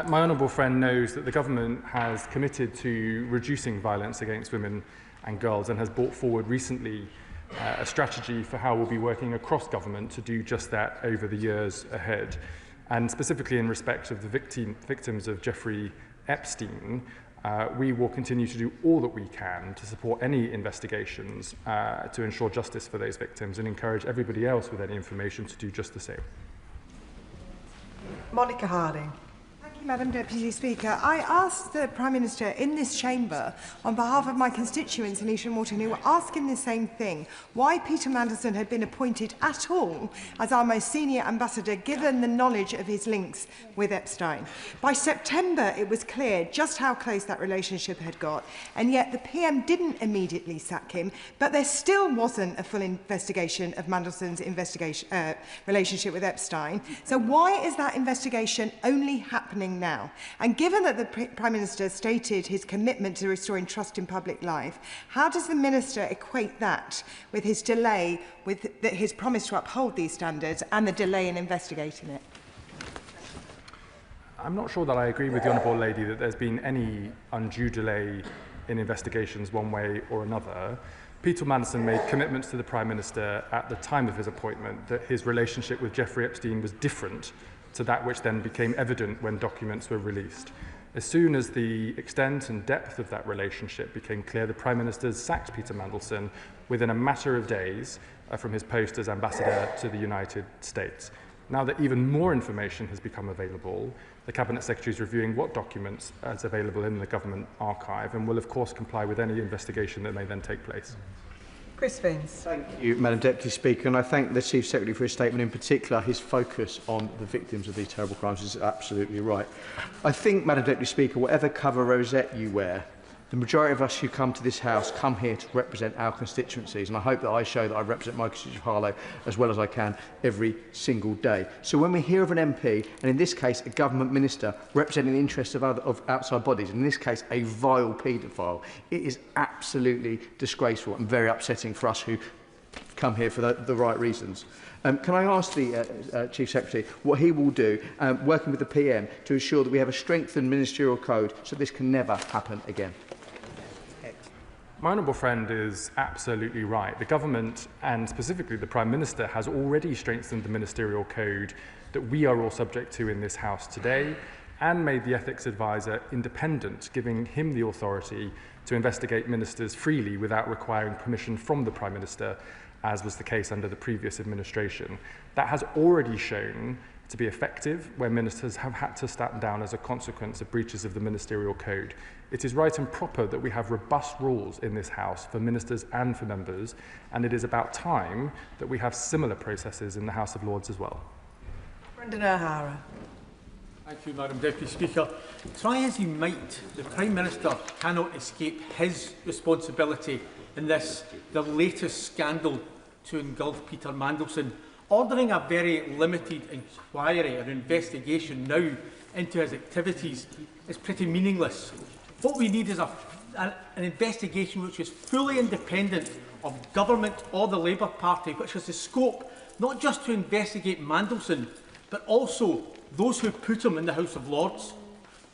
My honourable friend knows that the government has committed to reducing violence against women and girls and has brought forward recently a strategy for how we'll be working across government to do just that over the years ahead. And specifically in respect of the victims of Jeffrey Epstein, we will continue to do all that we can to support any investigations to ensure justice for those victims and encourage everybody else with any information to do just the same. Monica Harding. Madam Deputy Speaker, I asked the Prime Minister in this chamber, on behalf of my constituents in East Morton, who were asking the same thing, why Peter Mandelson had been appointed at all as our most senior ambassador, given the knowledge of his links with Epstein. By September, it was clear just how close that relationship had got, and yet the PM didn't immediately sack him, but there still wasn't a full investigation of Mandelson's relationship with Epstein. So why is that investigation only happening now? And given that the Prime Minister stated his commitment to restoring trust in public life, how does the Minister equate that with his delay, with his promise to uphold these standards and the delay in investigating it? I'm not sure that I agree with the Honourable Lady that there's been any undue delay in investigations one way or another. Peter Mandelson made commitments to the Prime Minister at the time of his appointment that his relationship with Jeffrey Epstein was different to that which then became evident when documents were released. As soon as the extent and depth of that relationship became clear, the Prime Minister sacked Peter Mandelson within a matter of days from his post as ambassador to the United States. Now that even more information has become available, the Cabinet Secretary is reviewing what documents is available in the government archive and will of course comply with any investigation that may then take place. Chris Vins. Thank you, Madam Deputy Speaker, and I thank the Chief Secretary for his statement. In particular, his focus on the victims of these terrible crimes is absolutely right. I think, Madam Deputy Speaker, whatever cover rosette you wear, the majority of us who come to this House come here to represent our constituencies, and I hope that I show that I represent my constituency of Harlow as well as I can every single day. So when we hear of an MP, and in this case a government minister, representing the interests of outside bodies, in this case a vile paedophile, it is absolutely disgraceful and very upsetting for us who come here for the right reasons. Can I ask the Chief Secretary what he will do, working with the PM, to ensure that we have a strengthened ministerial code so this can never happen again? My honourable friend is absolutely right. The government, and specifically the Prime Minister, has already strengthened the ministerial code that we are all subject to in this House today, and made the ethics advisor independent, giving him the authority to investigate ministers freely without requiring permission from the Prime Minister, as was the case under the previous administration. That has already shown to be effective where ministers have had to stand down as a consequence of breaches of the ministerial code. It is right and proper that we have robust rules in this House for ministers and for members, and it is about time that we have similar processes in the House of Lords as well. Brendan O'Hara. Thank you, Madam Deputy Speaker. Try as he might, the Prime Minister cannot escape his responsibility in this, the latest scandal to engulf Peter Mandelson. Ordering a very limited inquiry or investigation now into his activities is pretty meaningless. What we need is an investigation which is fully independent of government or the Labour Party, which has the scope not just to investigate Mandelson, but also those who put him in the House of Lords,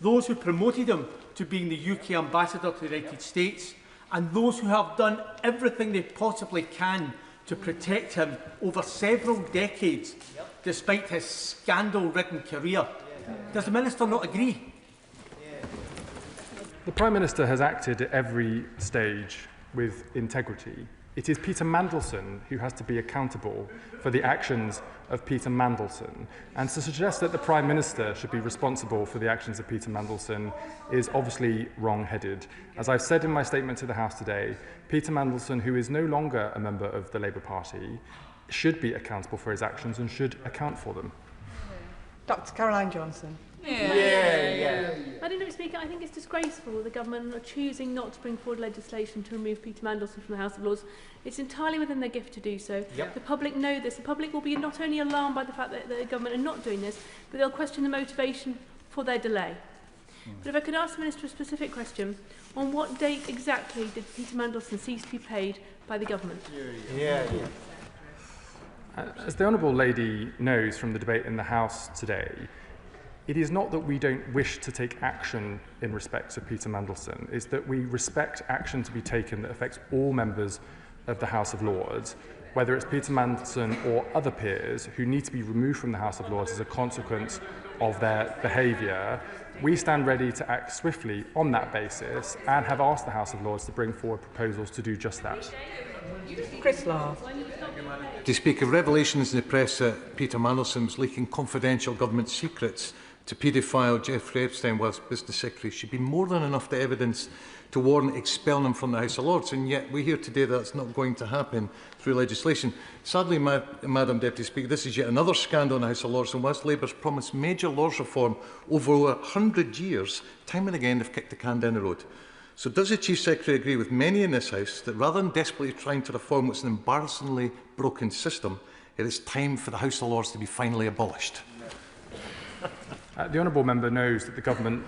those who promoted him to being the UK Ambassador to the United States, and those who have done everything they possibly can to protect him over several decades, despite his scandal-ridden career. Does the Minister not agree? The Prime Minister has acted at every stage with integrity. It is Peter Mandelson who has to be accountable for the actions of Peter Mandelson. And to suggest that the Prime Minister should be responsible for the actions of Peter Mandelson is obviously wrong-headed. As I've said in my statement to the House today, Peter Mandelson, who is no longer a member of the Labour Party, should be accountable for his actions and should account for them. Dr. Caroline Johnson. Madam Speaker, I think it's disgraceful the government are choosing not to bring forward legislation to remove Peter Mandelson from the House of Lords. It's entirely within their gift to do so. The public know this. The public will be not only alarmed by the fact that the government are not doing this, but they'll question the motivation for their delay. But if I could ask the Minister a specific question, on what date exactly did Peter Mandelson cease to be paid by the government? As the Honourable Lady knows from the debate in the House today, it is not that we don't wish to take action in respect of Peter Mandelson, it's that we respect action to be taken that affects all members of the House of Lords, whether it's Peter Mandelson or other peers who need to be removed from the House of Lords as a consequence of their behaviour. We stand ready to act swiftly on that basis and have asked the House of Lords to bring forward proposals to do just that. Chris Law. To speak of revelations in the press that Peter Mandelson was leaking confidential government secrets to paedophile Jeffrey Epstein whilst Business Secretary should be more than enough to evidence to warrant expelling him from the House of Lords, and yet we hear today that's not going to happen through legislation. Sadly, Madam Deputy Speaker, this is yet another scandal in the House of Lords, and whilst Labour's promised major Lords reform over 100 years, time and again they've kicked the can down the road. So does the Chief Secretary agree with many in this House that rather than desperately trying to reform what's an embarrassingly broken system, it is time for the House of Lords to be finally abolished? The Honourable Member knows that the Government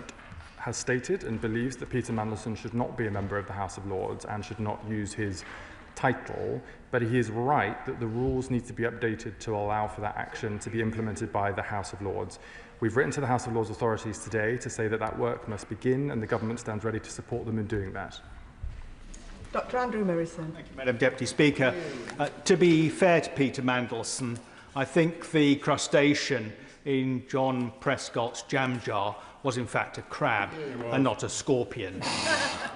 has stated and believes that Peter Mandelson should not be a member of the House of Lords and should not use his title, but he is right that the rules need to be updated to allow for that action to be implemented by the House of Lords. We've written to the House of Lords authorities today to say that that work must begin, and the Government stands ready to support them in doing that. Dr. Andrew Mirison. Thank you, Madam Deputy Speaker. To be fair to Peter Mandelson, I think the crustacean in John Prescott's jam jar was in fact a crab and not a scorpion.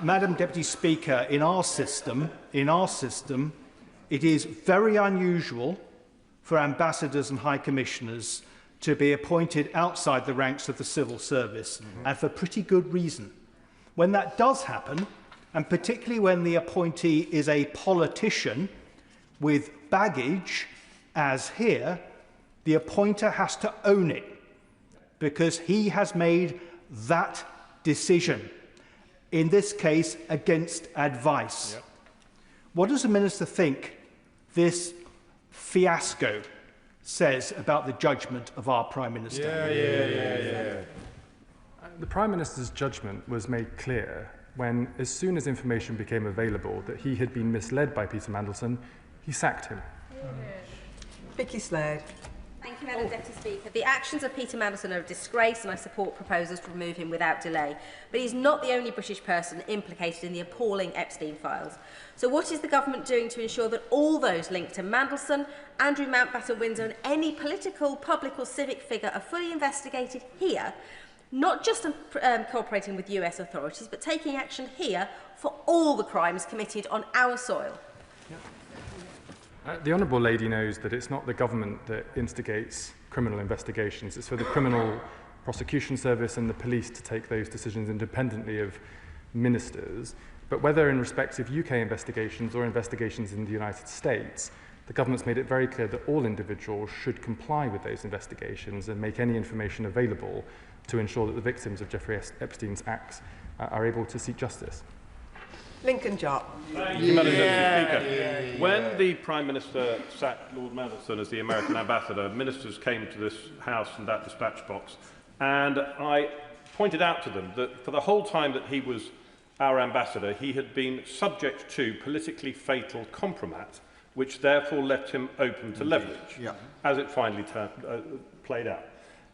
Madam Deputy Speaker, in our system, it is very unusual for ambassadors and high commissioners to be appointed outside the ranks of the civil service, and for pretty good reason. When that does happen, and particularly when the appointee is a politician with baggage, as here, the appointer has to own it, because he has made that decision, in this case against advice. Yep. What does the Minister think this fiasco says about the judgment of our Prime Minister? The Prime Minister's judgment was made clear when, as soon as information became available that he had been misled by Peter Mandelson, he sacked him. Vicky Slade. Thank you, Madam Deputy Speaker. The actions of Peter Mandelson are a disgrace, and I support proposals to remove him without delay. But he's not the only British person implicated in the appalling Epstein files. So what is the government doing to ensure that all those linked to Mandelson, Andrew Mountbatten-Windsor and any political, public or civic figure are fully investigated here, not just cooperating with US authorities, but taking action here for all the crimes committed on our soil? The Honourable Lady knows that it's not the Government that instigates criminal investigations. It's for the criminal prosecution service and the police to take those decisions independently of ministers. But whether in respect of UK investigations or investigations in the United States, the government's made it very clear that all individuals should comply with those investigations and make any information available to ensure that the victims of Jeffrey Epstein's acts are able to seek justice. Lincoln Jopp. Thank you, Madam Deputy Speaker. When the Prime Minister sacked Lord Mandelson as the American ambassador, ministers came to this House and that dispatch box, and I pointed out to them that for the whole time that he was our ambassador, he had been subject to politically fatal compromat, which therefore left him open to leverage, as it finally played out.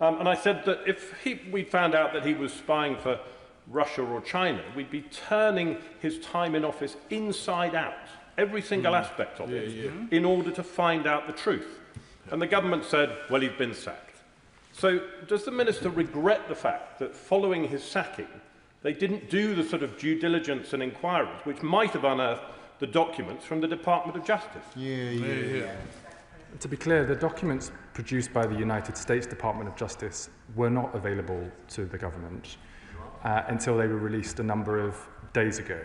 And I said that if we found out that he was spying for Russia or China, we'd be turning his time in office inside out, every single aspect of it, in order to find out the truth. And the government said, well, he's been sacked. So does the Minister regret the fact that following his sacking, they didn't do the sort of due diligence and inquiries which might have unearthed the documents from the Department of Justice? To be clear, the documents produced by the United States Department of Justice were not available to the government until they were released a number of days ago.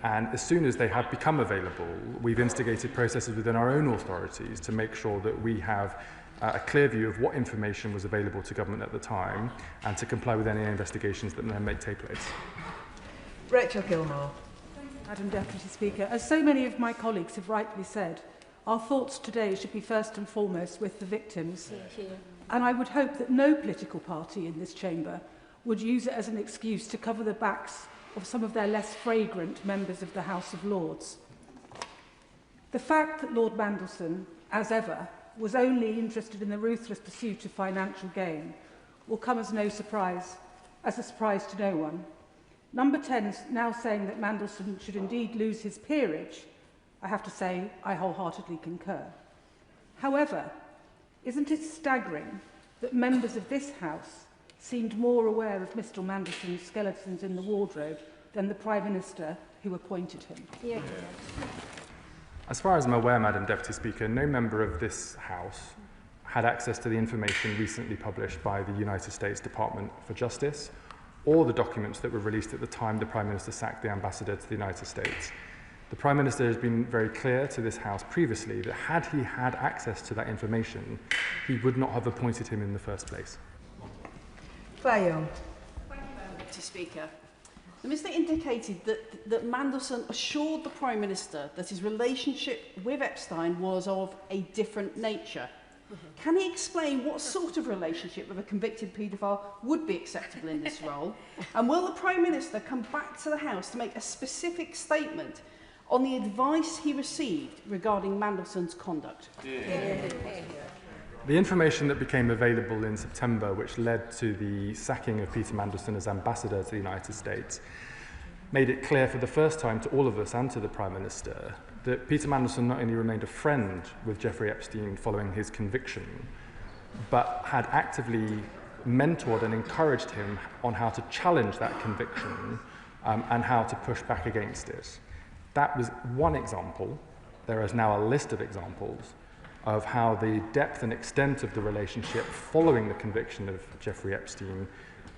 And as soon as they have become available, we've instigated processes within our own authorities to make sure that we have a clear view of what information was available to government at the time and to comply with any investigations that may take place. Rachel Gilmore. Madam Deputy Speaker, as so many of my colleagues have rightly said, our thoughts today should be first and foremost with the victims. And I would hope that no political party in this chamber would use it as an excuse to cover the backs of some of their less fragrant members of the House of Lords. The fact that Lord Mandelson, as ever, was only interested in the ruthless pursuit of financial gain will come as no surprise, as a surprise to no one. Number 10 is now saying that Mandelson should indeed lose his peerage. I have to say, I wholeheartedly concur. However, isn't it staggering that members of this House seemed more aware of Mr Mandelson's skeletons in the wardrobe than the Prime Minister who appointed him? As far as I'm aware, Madam Deputy Speaker, no member of this House had access to the information recently published by the United States Department for Justice or the documents that were released at the time the Prime Minister sacked the ambassador to the United States. The Prime Minister has been very clear to this House previously that had he had access to that information, he would not have appointed him in the first place. Claire Young. Thank you, Madam Deputy Speaker. The Minister indicated that Mandelson assured the Prime Minister that his relationship with Epstein was of a different nature. Can he explain what sort of relationship with a convicted paedophile would be acceptable in this role? And will the Prime Minister come back to the House to make a specific statement on the advice he received regarding Mandelson's conduct? The information that became available in September, which led to the sacking of Peter Mandelson as ambassador to the United States, made it clear for the first time to all of us and to the Prime Minister that Peter Mandelson not only remained a friend with Jeffrey Epstein following his conviction, but had actively mentored and encouraged him on how to challenge that conviction and how to push back against it. That was one example. There is now a list of examples of how the depth and extent of the relationship following the conviction of Jeffrey Epstein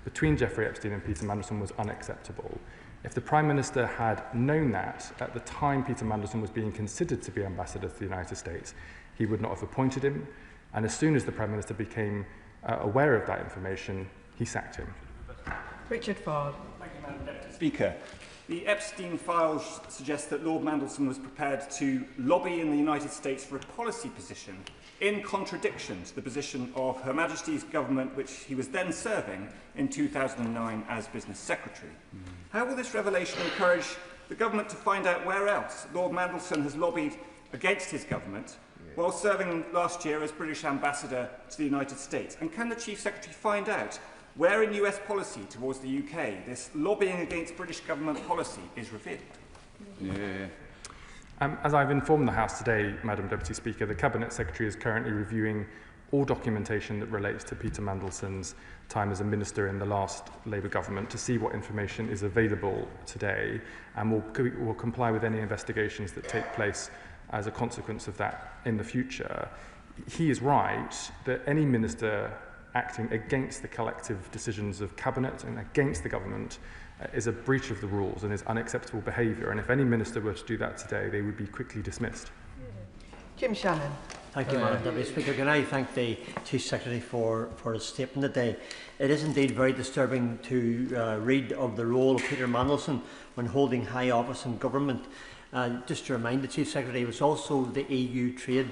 between Jeffrey Epstein and Peter Mandelson was unacceptable. If the Prime Minister had known that at the time Peter Mandelson was being considered to be ambassador to the United States, he would not have appointed him, and as soon as the Prime Minister became aware of that information, he sacked him. Richard Ford. Thank you, Madam Deputy Speaker. The Epstein files suggest that Lord Mandelson was prepared to lobby in the United States for a policy position in contradiction to the position of Her Majesty's government, which he was then serving in 2009 as Business Secretary. How will this revelation encourage the government to find out where else Lord Mandelson has lobbied against his government while serving last year as British Ambassador to the United States? And can the Chief Secretary find out where in US policy towards the UK this lobbying against British government policy is revealed? As I've informed the House today, Madam Deputy Speaker, the Cabinet Secretary is currently reviewing all documentation that relates to Peter Mandelson's time as a minister in the last Labour government to see what information is available today, and will comply with any investigations that take place as a consequence of that in the future. he is right that any minister acting against the collective decisions of Cabinet and against the government is a breach of the rules and is unacceptable behaviour. And if any minister were to do that today, they would be quickly dismissed. Jim Shannon. Thank you, Madam Deputy Speaker. Can I thank the Chief Secretary for his statement today? It is indeed very disturbing to read of the role of Peter Mandelson when holding high office in government. Just to remind the Chief Secretary, he was also the EU Trade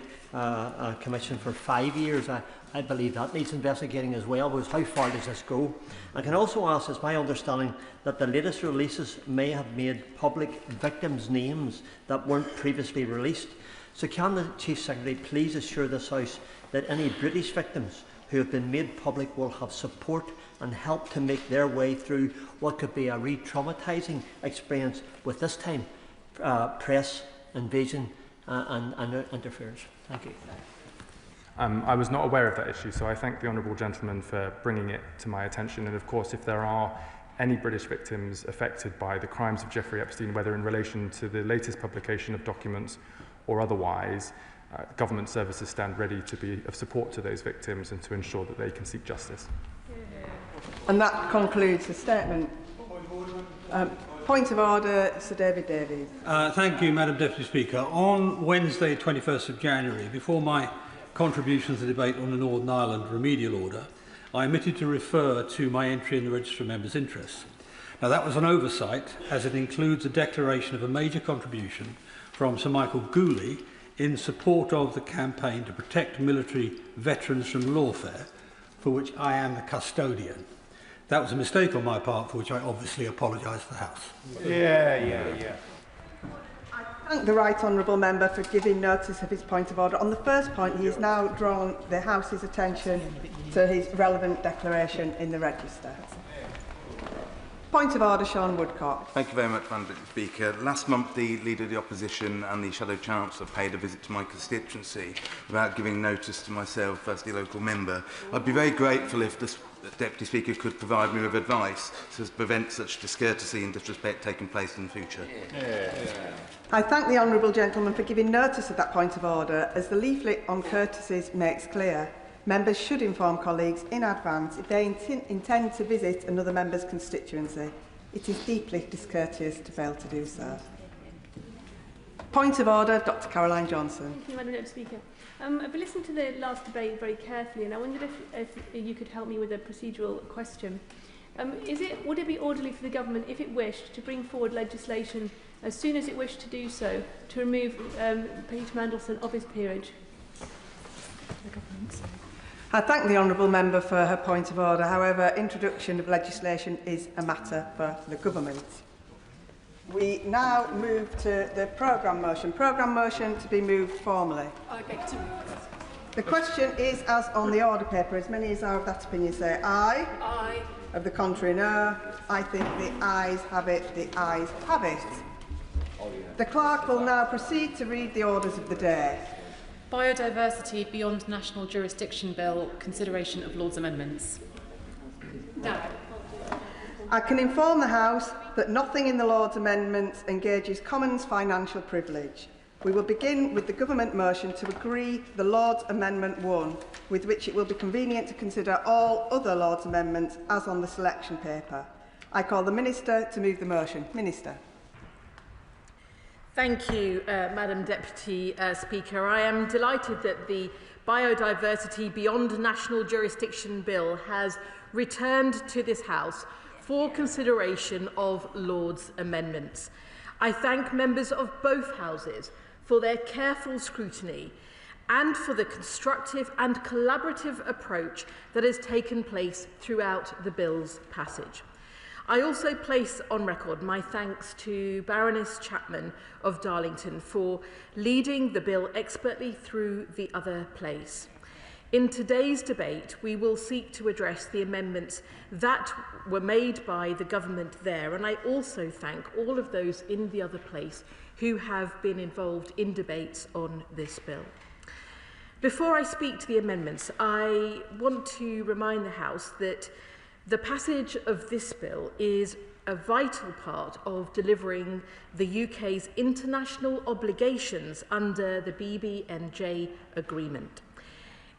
Commission for 5 years. I believe that needs investigating as well, because how far does this go? I can also ask, it's my understanding that the latest releases may have made public victims' names that weren't previously released. So can the Chief Secretary please assure this House that any British victims who have been made public will have support and help to make their way through what could be a re-traumatising experience with this time press invasion and interference? Thank you. I was not aware of that issue, so I thank the honourable gentleman for bringing it to my attention. And of course, if there are any British victims affected by the crimes of Jeffrey Epstein, whether in relation to the latest publication of documents or otherwise, government services stand ready to be of support to those victims and to ensure that they can seek justice. And that concludes the statement. Point of order, Sir David Davies. Thank you, Madam Deputy Speaker. On Wednesday, 21st of January, before my contribution to the debate on the Northern Ireland remedial order, I omitted to refer to my entry in the Register of Members' Interests. Now, that was an oversight, as it includes a declaration of a major contribution from Sir Michael Gooley in support of the campaign to protect military veterans from lawfare, for which I am the custodian. That was a mistake on my part, for which I obviously apologise to the House. I thank the Right Honourable Member for giving notice of his point of order. On the first point, he has now drawn the House's attention to his relevant declaration in the Register. Point of order, Sean Woodcock. Thank you very much, Madam Speaker. Last month, the Leader of the Opposition and the Shadow Chancellor paid a visit to my constituency without giving notice to myself as the local member. I'd be very grateful if the Deputy Speaker could provide me with advice to prevent such discourtesy and disrespect taking place in the future. I thank the honourable gentleman for giving notice of that point of order. As the leaflet on courtesies makes clear, members should inform colleagues in advance if they intend to visit another member's constituency. It is deeply discourteous to fail to do so. Point of order, Dr Caroline Johnson. Thank you, Madam Deputy Speaker. I've been listening to the last debate very carefully, and I wondered if you could help me with a procedural question. Would it be orderly for the government, if it wished, to bring forward legislation as soon as it wished to do so, to remove Peter Mandelson of his peerage? I thank the honourable member for her point of order. However, introduction of legislation is a matter for the government. We now move to the programme motion. Programme motion to be moved formally. I beg to move. The question is as on the order paper. As many as are of that opinion say aye. Aye. Of the contrary, no. I think the ayes have it. The ayes have it. The clerk will now proceed to read the orders of the day. Biodiversity Beyond National Jurisdiction Bill, consideration of Lord's amendments. No. I can inform the House that nothing in the Lord's amendments engages Commons financial privilege. We will begin with the government motion to agree the Lord's Amendment 1, with which it will be convenient to consider all other Lord's amendments as on the selection paper. I call the Minister to move the motion. Minister. Thank you, Madam Deputy Speaker. I am delighted that the Biodiversity Beyond National Jurisdiction Bill has returned to this House for consideration of Lord's amendments. I thank members of both Houses for their careful scrutiny and for the constructive and collaborative approach that has taken place throughout the bill's passage. I also place on record my thanks to Baroness Chapman of Darlington for leading the bill expertly through the other place. In today's debate, we will seek to address the amendments that were made by the government there, and I also thank all of those in the other place who have been involved in debates on this bill. Before I speak to the amendments, I want to remind the House that the passage of this bill is a vital part of delivering the UK's international obligations under the BBNJ agreement.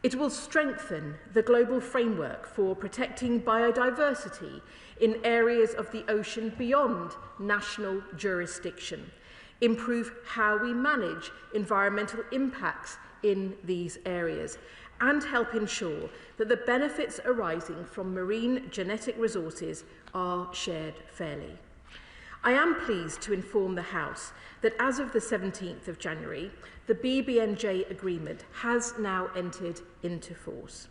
It will strengthen the global framework for protecting biodiversity in areas of the ocean beyond national jurisdiction, improve how we manage environmental impacts in these areas, and help ensure that the benefits arising from marine genetic resources are shared fairly. I am pleased to inform the House that as of the 17th of January, the BBNJ agreement has now entered into force.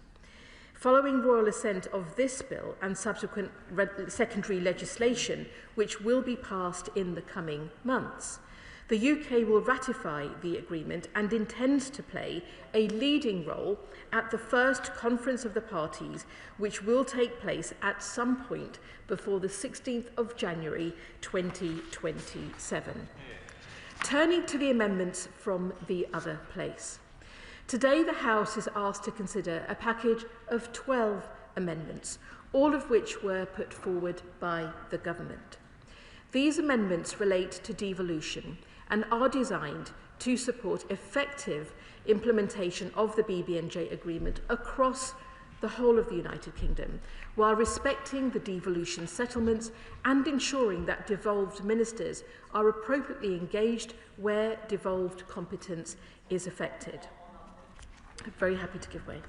Following royal assent of this bill and subsequent secondary legislation, which will be passed in the coming months, the UK will ratify the agreement and intends to play a leading role at the first conference of the parties, which will take place at some point before the 16th of January 2027. Turning to the amendments from the other place. Today, the House is asked to consider a package of 12 amendments, all of which were put forward by the government. These amendments relate to devolution and are designed to support effective implementation of the BBNJ agreement across the whole of the United Kingdom, while respecting the devolution settlements and ensuring that devolved ministers are appropriately engaged where devolved competence is affected. I'm very happy to give way.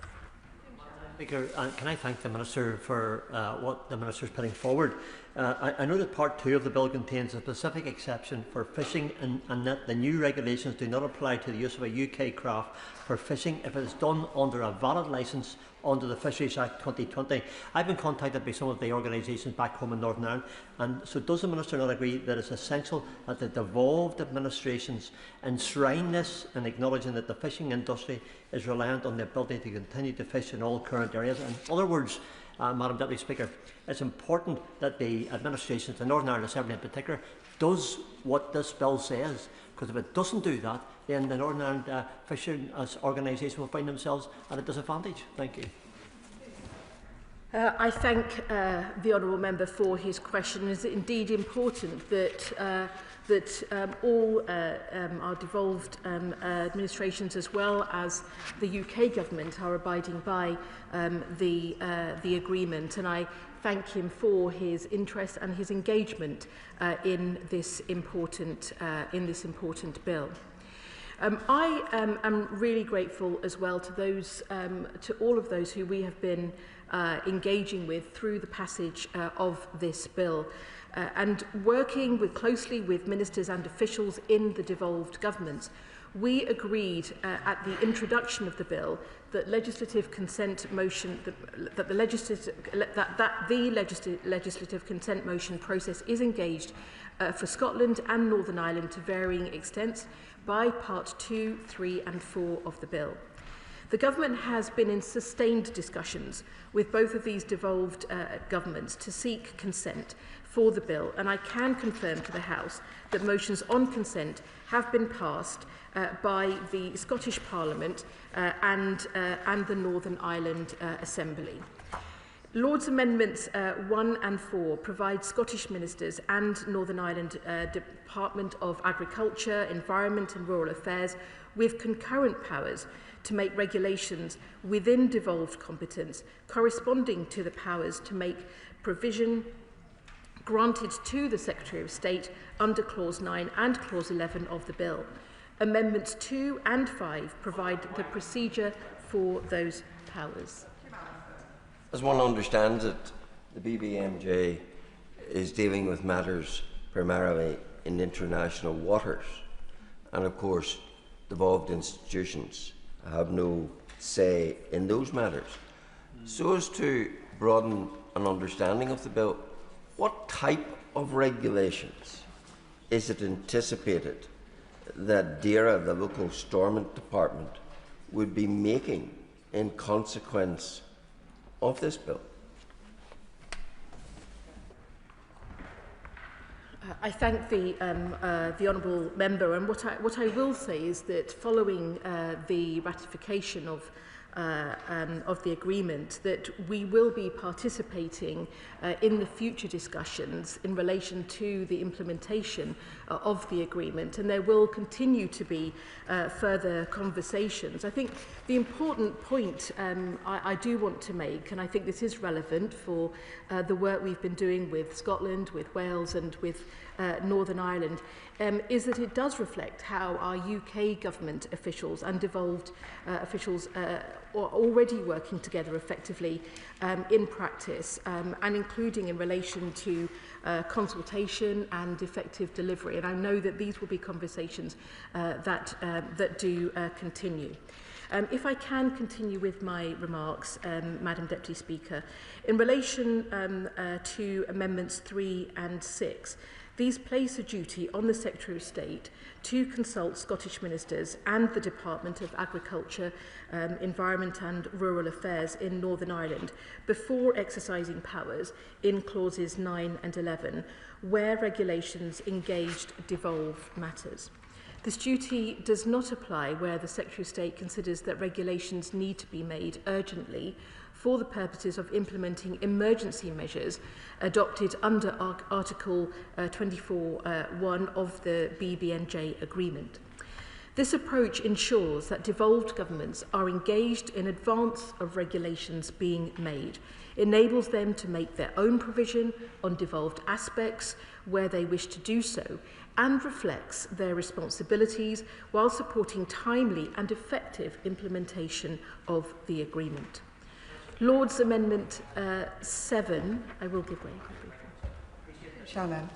Speaker, can I thank the Minister for what the Minister is putting forward. I know that Part 2 of the bill contains a specific exception for fishing and that the new regulations do not apply to the use of a UK craft for fishing if it is done under a valid licence under the Fisheries Act 2020. I've been contacted by some of the organisations back home in Northern Ireland, and so does the Minister not agree that it's essential that the devolved administrations enshrine this in acknowledging that the fishing industry is reliant on the ability to continue to fish in all current areas? In other words, Madam Deputy Speaker, it's important that the administrations, the Northern Ireland Assembly in particular, does what this bill says, because if it doesn't do that, then the Northern Ireland fishing organisation will find themselves at a disadvantage. Thank you. I thank the honourable member for his question. It is indeed important that all our devolved administrations, as well as the UK government, are abiding by the agreement, and I thank him for his interest and his engagement in this important bill. I am really grateful as well to those, to all of those who we have been engaging with through the passage of this bill. And working closely with ministers and officials in the devolved governments, we agreed at the introduction of the bill that legislative consent motion that the legislative consent motion process is engaged for Scotland and Northern Ireland to varying extents by Part 2, 3 and 4 of the bill. The government has been in sustained discussions with both of these devolved governments to seek consent for the bill, and I can confirm to the House that motions on consent have been passed by the Scottish Parliament and the Northern Ireland Assembly. Lord's Amendments 1 and 4 provide Scottish ministers and Northern Ireland Department of Agriculture, Environment and Rural Affairs with concurrent powers to make regulations within devolved competence corresponding to the powers to make provision granted to the Secretary of State under Clause 9 and Clause 11 of the bill. Amendments 2 and 5 provide the procedure for those powers. As one understands it, the BBNJ is dealing with matters primarily in international waters, and of course devolved institutions have no say in those matters. So as to broaden an understanding of the bill, what type of regulations is it anticipated that DERA, the local stormont department, would be making in consequence of this bill? I thank the honourable member, and what I will say is that following the ratification of agreement, that we will be participating in the future discussions in relation to the implementation of the agreement, and there will continue to be further conversations. I think the important point I do want to make, and I think this is relevant for the work we've been doing with Scotland, with Wales and with Northern Ireland, is that it does reflect how our UK government officials and devolved officials are already working together effectively in practice, and including in relation to consultation and effective delivery. And I know that these will be conversations that do continue. If I can continue with my remarks, Madam Deputy Speaker, in relation to Amendments 3 and 6, these place a duty on the Secretary of State to consult Scottish ministers and the Department of Agriculture, Environment and Rural Affairs in Northern Ireland before exercising powers in clauses 9 and 11, where regulations engaged devolve matters. This duty does not apply where the Secretary of State considers that regulations need to be made urgently for the purposes of implementing emergency measures adopted under Article 24(1) of the BBNJ agreement. This approach ensures that devolved governments are engaged in advance of regulations being made, enables them to make their own provision on devolved aspects where they wish to do so, and reflects their responsibilities while supporting timely and effective implementation of the agreement. Lord's Amendment 7, I will give way. Shannon.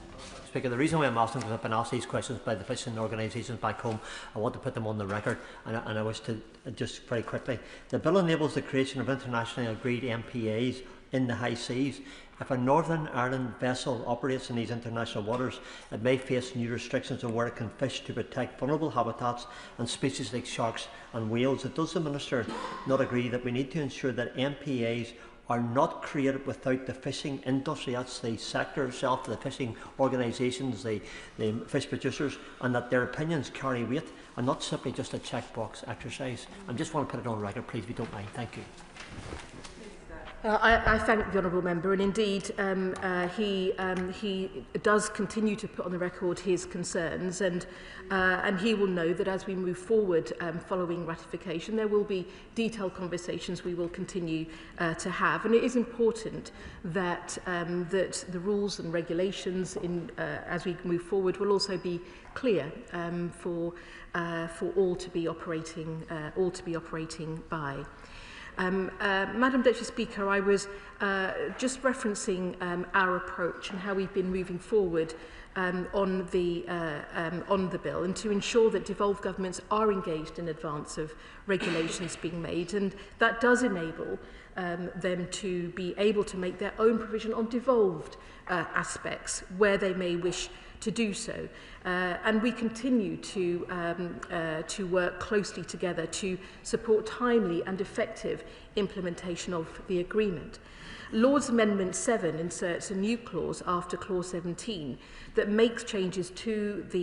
Speaker, the reason why I'm asking, because I've been asked these questions by the fishing organisations back home, I want to put them on the record, and I wish to just very quickly. The bill enables the creation of internationally agreed MPAs in the high seas. If a Northern Ireland vessel operates in these international waters, it may face new restrictions on where it can fish to protect vulnerable habitats and species like sharks and whales. Does the Minister not agree that we need to ensure that MPAs are not created without the fishing industry, that's the sector itself, the fishing organisations, the fish producers, and that their opinions carry weight and not simply just a checkbox exercise? I just want to put it on record, please, if you don't mind. Thank you. I thank the honourable member, and indeed he does continue to put on the record his concerns, and he will know that as we move forward following ratification, there will be detailed conversations we will continue to have, and it is important that that the rules and regulations as we move forward will also be clear for all to be operating by. Madam Deputy Speaker, I was just referencing our approach and how we've been moving forward on the bill, and to ensure that devolved governments are engaged in advance of regulations being made, and that does enable them to be able to make their own provision on devolved aspects where they may wish to do so, and we continue to work closely together to support timely and effective implementation of the agreement. Lord's Amendment 7 inserts a new clause after clause 17 that makes changes to the